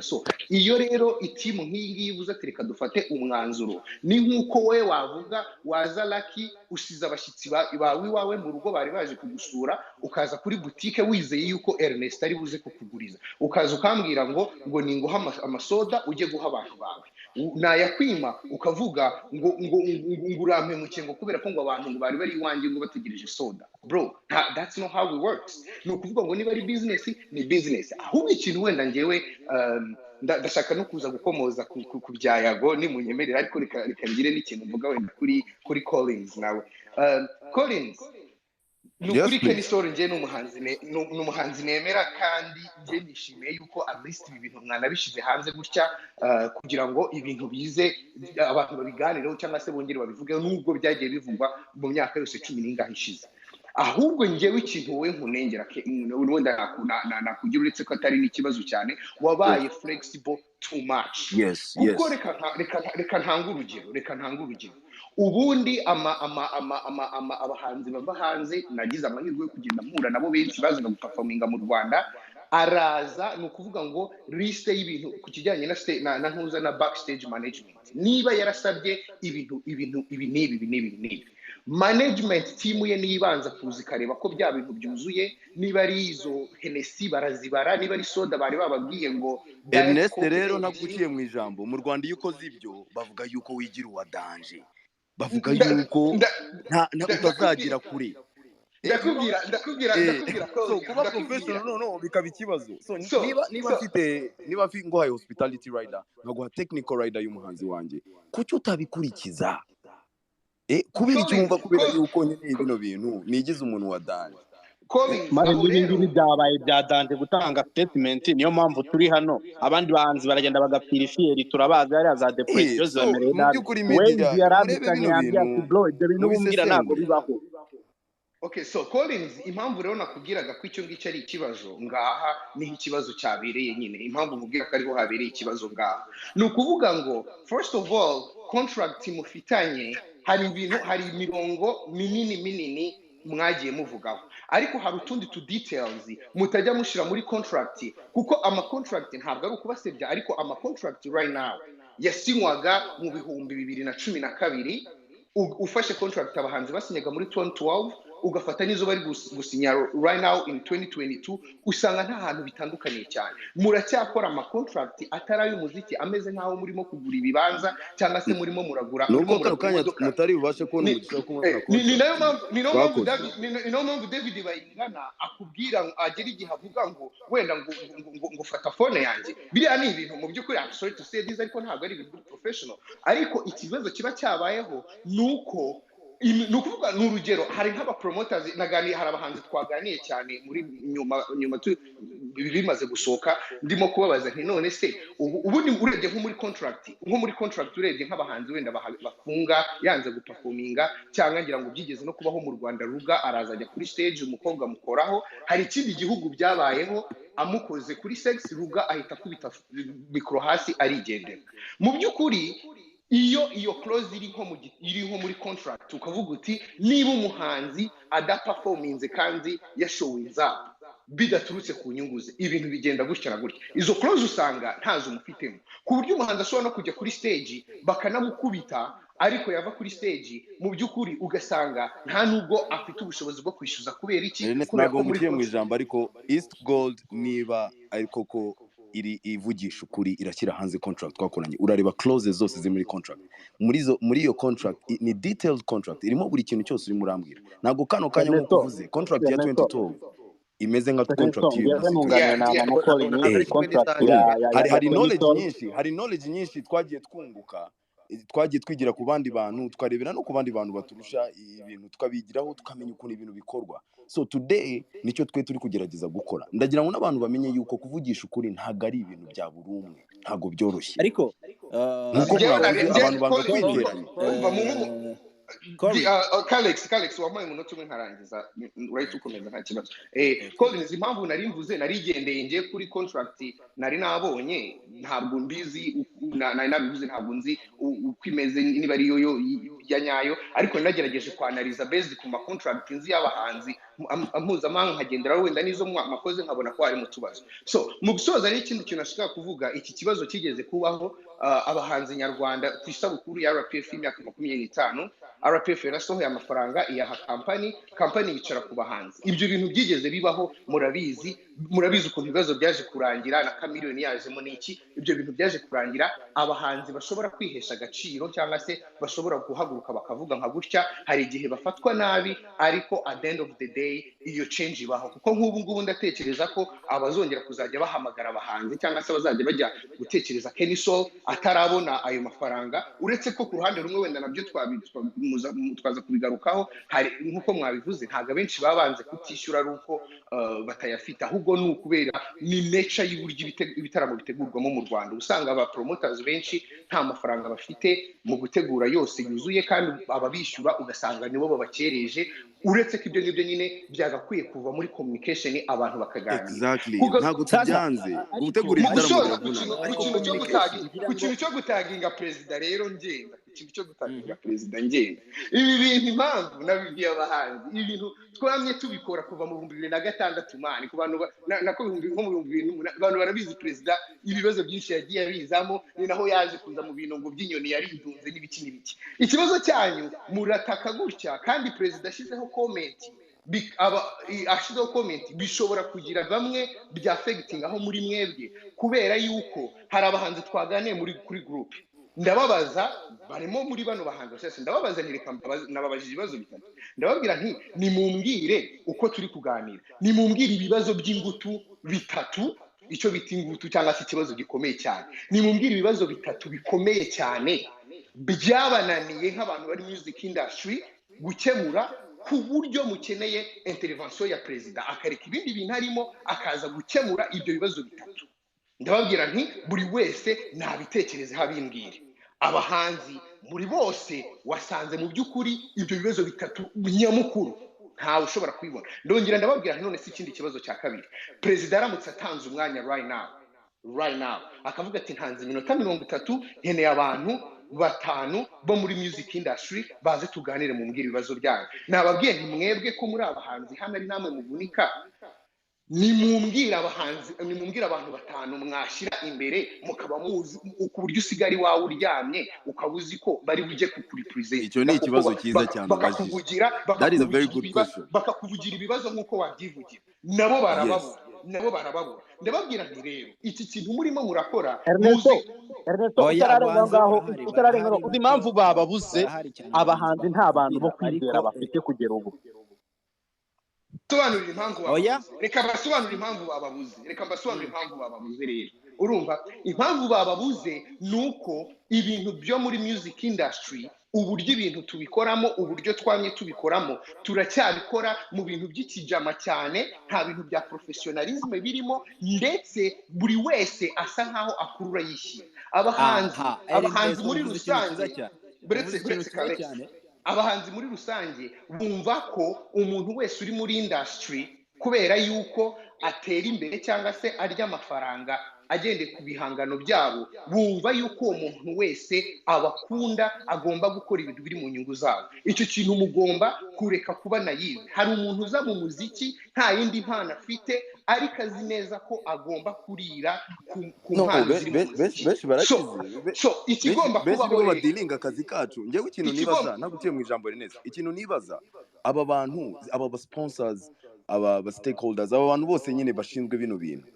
Speaker 7: So iyo rero itimu nk'iyi ivuze ati reka dufate umwanzuro, ni nk'uko we wavuga waza Lucky usize abashyitsi bawe iwawe mu rugo bari baje kugusura, ukaza kuri boutique wizeye yuko Ernest ari buze kukuguriza, ukaza ukambwira ngo ninguha amasoda ujye guha abantu bawe, nayakwima ukavuga ngo urampemuke ngo kubera ko ngo abantu ngo bari bari iwanjye ngo bategereje soda. Bro, that's not how it works. No kuvuga ngo niba ari business ni business. Ahubwo ikintu wenda ngewe ndashaka no kuza gukomoza ku byayago ni munyemerera, ariko reka ngire n'ikintu mvuga wenda kuri Collins nawe. Collins nukuri Kenny Story nje n'umuhanzi nemera, kandi nje nishimiye yuko at least ibi bintu mwanabishize hanze gutya kugira ngo ibintu bize abantu babiganireho cyangwa se bongere babivugeho nubwo byagiye bivugwa mu myaka yose 10 n'ingahe ishize. Ahubwo ngewe ikintu we nkunengera wenda nakugira uretse ko atari n'ikibazo cyane, wabaye flexible too much. Kuko reka ntanga urugero ubundi abahanzi bava hanze nagize amahirwe yo kugenda mpura nabo benshi bazaga guperforminga mu Rwanda, araza ni ukuvuga ngo liste y'ibintu ku kijyanye na ntuza na backstage management, niba yarasabye ibi n'ibi management team ye nibanza kuzi kareba ko bya bintu byuzuye, niba ari izo Hennessy barazibara, niba ari soda bari bababwiye ngo
Speaker 1: Ernest rero naguciye mu ijambo. Mu Rwanda iyo ukoze ibyo bavuga yuko wigira uwa danger, bavuga yuko nta utazagira kure.
Speaker 7: Ndakubwira
Speaker 1: So kuba professional no bikaba ikibazo. So niba nguhaye hospitality rider ngaguha technical rider y'umuhanzi wanjye, kuki utabikurikiza? Kubera icyumva kubera yuko nyine bino bintu nigize umuntu wa danje.
Speaker 2: Mare n'ibindi byabaye bya danje gutanga statement, niyo mpamvu turi hano. Abandi bahanzi baragenda bagapirifiyeri, turabaza ari za depression zemereye nabi. Wengi yarabikanye yambye ati bro ibyo bintu bumbwira ntabwo bibaho.
Speaker 7: Okay, so Collins, impamvu rero nakubwiraga ko icyo ngicyo ari ikibazo ngaha niho ikibazo cyabereye nyine. Impamvu nkubwira ko ariho habereye ikibazo ngaha ni ukuvuga ngo first of all contract mufitanye hari imirongo minini mwagiye muvugaho, ariko hari utundi details mutajya mushira muri contract, kuko ama contract ntabwo ari ukubasebya, ariko ama contract right now yasinywaga mu bihumbi 2012. Ufashe contract abahanzi basinyaga muri 2012 ugafata nizo bari gusinya right now in 2022, usanga nta hantu bitandukaniye cyane. Muracyakora ama contract atari y'umuziki ameze nkaho murimo kugura ibibanza cyangwa se murimo muragura
Speaker 1: mutari bubashe kubona umugisha ko
Speaker 7: ni no mpamvu David Bayingana akubwira agera igihe avuga ngo wenda ngo fata phone yanjye. Biriya ni ibintu mu by'ukuri I'm sorry to say this, ariko ntabwo ari ibintu professional. Ariko ikibazo kiba cyabayeho nuko nukuvuga n'urugero, hari nk'aba promoters naganiye, hari abahanzi twaganiye cyane muri nyuma bimaze gusohoka, ndimo kubabaza nti none se ubundi urebye nko muri contract urebye nk'abahanzi wenda bafunga yanze guperforminga, cyangwa ngira ngo byigeze no kubaho mu Rwanda, Ruga arazajya kuri stage umukobwa mukoraho, hari ikindi gihugu byabayeho amukoze kuri sex, Ruga ahita kubita mikro hasi arigendera. Mu by'ukuri iyo clause iri nko muri contract, ukavuga uti niba umuhanzi adaperforminze kandi yashowinze up bidaturutse ku nyungu ze, ibintu bigenda gutya na gutya. Izo clause usanga ntazo mufitemo, ku buryo umuhanzi ashobora no kujya kuri stage bakanamukubita, ariko yava kuri stage mu by'ukuri ugasanga nta nubwo afite ubushobozi bwo kwishyuza. Kubera iki?
Speaker 1: Ntabwo mugiye mu ijambo, ariko East Gold niba ariko ko iri ivugisha ukuri irashyira hanze contract twakoranye urareba clauses zose ziri muri contract muri iyo contract ni detailed contract irimo buri kintu cyose urimo urambwira ntabwo kano kanya nk'uko uvuze contract ya 2012 imeze nka contract
Speaker 2: ngewe ntunganira na mama Colin contract
Speaker 1: hari knowledge nyinshi twagiye twunguka twagiye twigira ku bandi bantu tukarebera no ku bandi bantu baturusha ibintu tukabigiraho tukamenya ukuntu ibintu bikorwa. So today nicyo twe turi kugerageza gukora, ndagira ngo n'abantu bamenye yuko kuvugisha ukuri ntabwo ari ibintu bya buri umwe, ntabwo byoroshye
Speaker 4: ariko
Speaker 1: nkuko mwavuze abantu banga kwiteranya.
Speaker 7: Kalex wampaye umunota umwe nkarangiza urahita ukomeza nta kibazo. Collins impamvu nari mvuze narigendeye ngiye kuri contract nari nabonye ntabwo mbizi nari nabivuze ntabwo nzi uko imeze niba ari yo ya nyayo, ariko nagerageje kwanaliza based ku ma contract nzi y'abahanzi mpuzamahanga nkagendera wenda nizo makoze nkabona ko ari mu tubazo. So mu gusoza n'ikindi kintu nashaka kuvuga, iki kibazo kigeze kubaho abahanzi nyarwanda ku isabukuru ya RPF imyaka 25 RPF yarasohoye amafaranga iyaha kampani yicara ku bahanzi. Ibyo bintu byigeze bibaho, murabizi ukuntu ibibazo byaje kurangira na kamiliyoni yajemo n'iki, ibyo bintu byaje kurangira abahanzi bashobora kwihesha agaciro cyangwa se bashobora guhaguruka bakavuga nka gutya, hari igihe bafatwa nabi ariko at the end of the day iyo change ibaho, kuko nk'ubu ngubu ndatekereza ko abazongera kuzajya bahamagara abahanzi cyangwa se bazajya bajya gutekereza Kenny Soul atarabona ayo mafaranga, uretse ko ku ruhande rumwe wenda nabyo twaza kubigarukaho, hari nk'uko mwabivuze ntabwo abenshi babanze kutishyura ari uko batayafite, ahubwo ni ukubera ni nature y'uburyo ibitaramo bitegurwamo mu Rwanda. Usanga aba promoters benshi nta mafaranga bafite mu gutegura yose yuzuye, kandi ababishyura ugasanga nibo babakereje, uretse ko ibyo ngibyo nyine byagakwiye kuva muri communication abantu bakaganira.
Speaker 1: Exactly, ntabwo tubyanze gutegura ibitaramo biravuna, ariko
Speaker 7: ku kintu cyo gutaginga perezida rero ngenda ibi bintu impamvu nabibwiye abahanzi, ibi bintu twamye tubikora kuva mu 2006 mani ku bantu nako mu 2008 abantu barabizi perezida ibibazo byinshi yagiye abizamo, ni naho yaje kuza mu bintu ngo by'inyoni yaridunze n'ibiki. Ikibazo cyanyu murataka gutya, kandi perezida ashizeho comment bishobora kugira bamwe bya affecting aho muri mwebwe, kubera yuko hari abahanzi twaganiye kuri group, ndababaza barimo muri bano bahanzi cyose, ndababaza ntireka nababajije ibibazo bitatu, ndababwira nti nimumbwire uko turi kuganira, nimumbwire ibibazo by'ingutu bitatu, icyo bita ingutu cyangwa se ikibazo gikomeye cyane, nimumbwire ibibazo bitatu bikomeye cyane byabananiye nk'abantu bari music industry gukemura, ku buryo mukeneye intervention ya perezida akareka ibindi bintu arimo akaza gukemura ibyo bibazo bitatu. Ndababwira nti buri wese nabitekerezeho abimbwire. Abahanzi muri bose wasanze mu by'ukuri ibyo bibazo bitatu nyamukuru ntawe ushobora kwibona. Ndongera ndababwira none si ikindi kibazo cya kabiri, perezida aramutse atanze umwanya right now akavuga ati ntanze iminota 30 nkeneye abantu 5 bo muri music industry baze tuganire mu mbwira ibibazo byanyu. Nababwiye nti mwebwe ko muri abahanzi hano ari namwe muvunika, nimumbwira abantu 5 mwashyira imbere mukaba muzi ku buryo usigari wawe uryamye ukabuzi ko bari bujye kukuripresent.
Speaker 1: Icyo ni ikibazo cyiza cyane ubajije. That is a very good question.
Speaker 7: Bakakuvugira ibibazo nk'uko wabyivugira, nabo barababura. Ndababwira nti rero iki kintu murimo murakora
Speaker 2: utararenga uzi impamvu bababuze abahanzi nta bantu bo kwizera bafite kugera ubu.
Speaker 7: Sobanurira impamvu bababuze. Reka mbasobanurire impamvu bababuze rero. Urumva impamvu bababuze nuko ibintu byo muri music industry, uburyo ibintu tubikoramo, uburyo twamye tubikoramo, turacyabikora mu bintu by'ikijama cyane, nta bintu bya professionalism birimo, ndetse buri wese asa nkaho akurura yishyira. Abahanzi muri rusange abahanzi muri rusange bumva ko umuntu wese uri muri industry, kubera yuko atera imbere cyangwa se arya amafaranga agendeye ku bihangano byabo, bumva yuko uwo muntu wese abakunda agomba gukora ibintu biri mu nyungu zabo. Icyo kintu mugomba kureka kuba nayive. Hari umuntu uza mu muziki nta yindi mpano afite, ariko azi neza ko agomba kurira ku mpano ziri mu muziki. So ikigomba kubaho rero
Speaker 1: badilinga akazi kacu. Ngewe ikintu nibaza naguciye mu ijambo rineza, ikintu nibaza aba bantu, aba sponsors, aba stakeholders, aba bantu bose nyine bashinzwe bino bintu,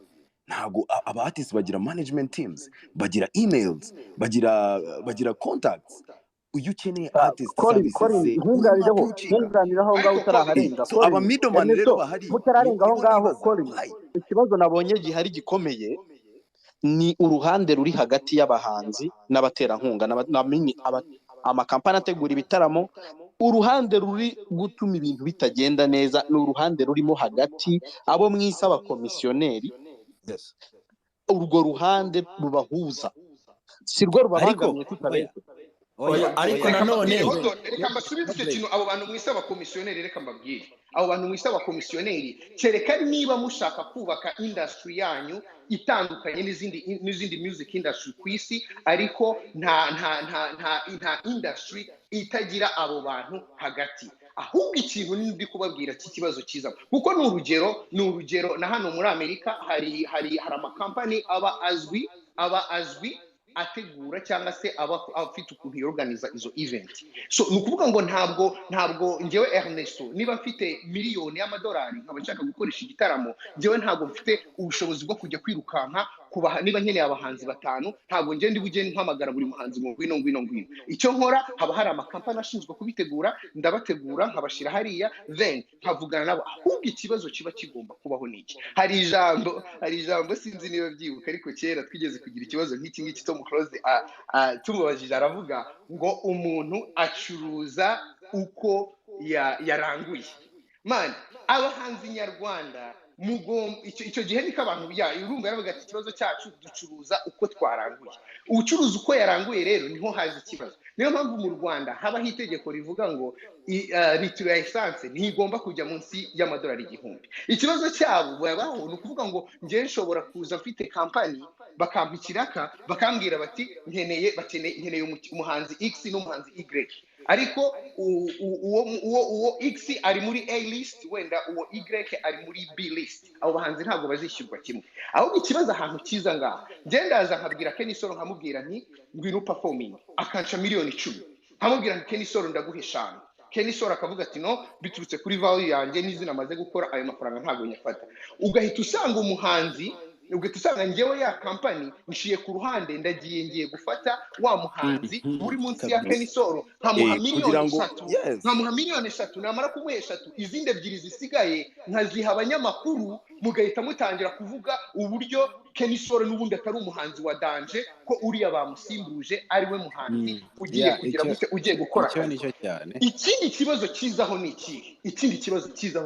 Speaker 1: ntago aba artists bagira management teams, bagira emails, bagira contacts. Iyo ukeneye artist services ze
Speaker 2: nkunganiraho ngaho
Speaker 7: ariko
Speaker 2: utaraharenga
Speaker 1: so aba middleman rero bahari
Speaker 2: mutararenga aho
Speaker 1: nibo
Speaker 2: ngaho
Speaker 1: nibaza
Speaker 2: Colin,
Speaker 1: why.
Speaker 2: ikibazo nabonye gihari gikomeye ni uruhande ruri hagati y'abahanzi n'abaterankunga amakampani ategura ibitaramo. Uruhande ruri gutuma ibintu bitagenda neza ni uruhande rurimo hagati abo mwise abakomisiyoneri.
Speaker 4: Yes.
Speaker 2: Urwo ruhande rubahuza si rwo rubabangamiye tutabeshye.
Speaker 5: ariko nanone
Speaker 7: reka mbasubize icyo kintu abo bantu mwise abakomisiyoneri. Reka mbabwire abo bantu mwise abakomisiyoneri, kereka niba mushaka kubaka industry yanyu itandukanye n'izindi music industry ku isi, ariko nta industry itagira abo bantu hagati. Ahubwo ikintu ndi kubabwira cy'ikibazo cyiza, kuko ni urugero na hano muri Amerika hari amakampani aba azwi ategura cyangwa se afite ukuntu yorganiza izo event. So ni ukuvuga ngo ntabwo njyewe Ernesto niba mfite miliyoni y'amadolari nkaba nshaka gukoresha igitaramo, njyewe ntabwo mfite ubushobozi bwo kujya kwirukanka niba nkeneye abahanzi 5, ntabwo ngende bugende mpamagara buri muhanzi ngo ngwino. Icyo nkora haba hari amakampani ashinzwe kubitegura, ndabategura nkabashira hariya, then nkavugana nabo. Ahubwo ikibazo kiba kigomba kubaho niki, hari ijambo sinzi niba byibuka, ariko kera twigeze kugira ikibazo nk'iki ngiki Tom Close tumubajije aravuga ngo umuntu acuruza uko yaranguye. Man, abahanzi nyarwanda icyo gihe niko abantu urumva yaravuga ati ikibazo cyacu ducuruza uko twaranguye. Ubucuruzi uko yaranguye rero niho haje ikibazo. Niyo mpamvu mu Rwanda habaho itegeko rivuga ngo litiro ya essence ntigomba kujya munsi y'amadolari 1,000. Ikibazo cyabo babaho ni ukuvuga ngo njye nshobora kuza mfite kampani bakampa ikiraka bakambwira bati nkeneye umuhanzi X n'umuhanzi Y, ariko uwo X ari muri A list, wenda uwo Y ari muri B list. Abo bahanzi ntabwo bazishyurwa kimwe. Ahubwo ikibazo ahantu kiza ngaha, ndaza nkabwira Kenisoro nkamubwira nti ngwino performing, akanca miliyoni 10, nkamubwira nti Kenisoro ndaguhe 5. Kenisoro akavuga ati no, biturutse kuri value yanjye n'izina maze gukora, ayo mafaranga ntabwo nyafata. Ugahita usanga umuhanzi, ugatusanga njyewe ya kampani nshiye ku ruhande, ngiye gufata wa muhanzi uri munsi ya Kenisoro nkamuha miliyoni 3, namara kumuha 3, izindi 2 zisigaye nkaziha abanyamakuru, mugahita mutangira kuvuga uburyo Kenisoro n'ubundi atari umuhanzi wa danje, ko uriya bamusimbuje ari we muhanzi ugiye kugira gute ugiye gukora. Ikindi kibazo kizaho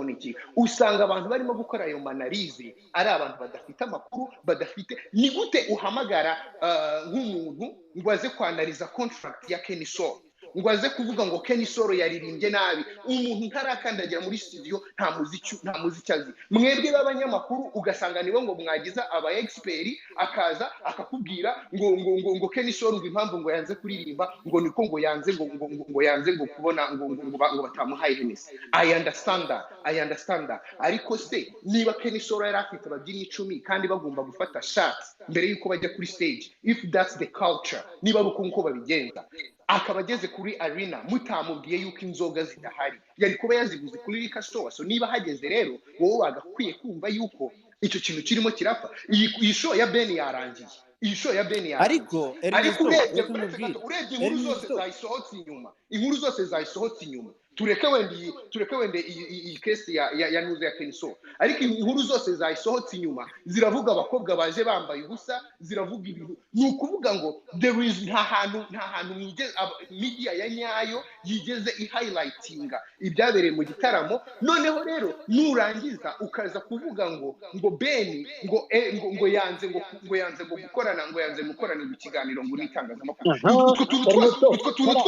Speaker 7: ni iki, usanga abantu barimo gukora ayo manalize ari abantu badafite amakuru, badafite ni gute uhamagara nk'umuntu ngo aze kwanaliza contract ya Kenisoro, ngo aze kuvuga ngo Kenisoro yaririmbye nabi, umuntu ntarakandagira muri studio nta muziki azi. Mwebwe b'abanyamakuru ugasanga nibo ngo mwagiza aba expert, akaza akakubwira ngo Kenisoro ngo impamvu ngo yanze kuririmba ngo niko ngo yanze ngo kubona ngo batamuhaye Hennessy. I understand that, ariko se niba Kenisoro yari afite ababyinnyi 10 kandi bagomba gufata shots mbere yuko bajya kuri stage, if that's the culture, niba uko babigenza, akaba ageze kuri arena mutamubwiye yuko inzoga zidahari, yari kuba yaziguze kuri liquor store. So niba hageze rero wowe bagakwiye kumva yuko icyo kintu kirimo kirapfa. Iyi show ya Ben yarangiye, ariko urebye inkuru zose zayisohotse inyuma, tureke wenda iyi case ya nuze ya Kenisoro, ariko inkuru zose zayisohotse inyuma ziravuga abakobwa baje bambaye ubusa, ziravuga ibintu. Ni ukuvuga ngo there is nta hantu media ya nyayo yigeze i-highlightinga ibyabereye mu gitaramo. Noneho rero nurangiza ukaza kuvuga ngo Ben ngo yanze gukorana mu kiganiro ngo n'itangazamakuru. Utwo tuntu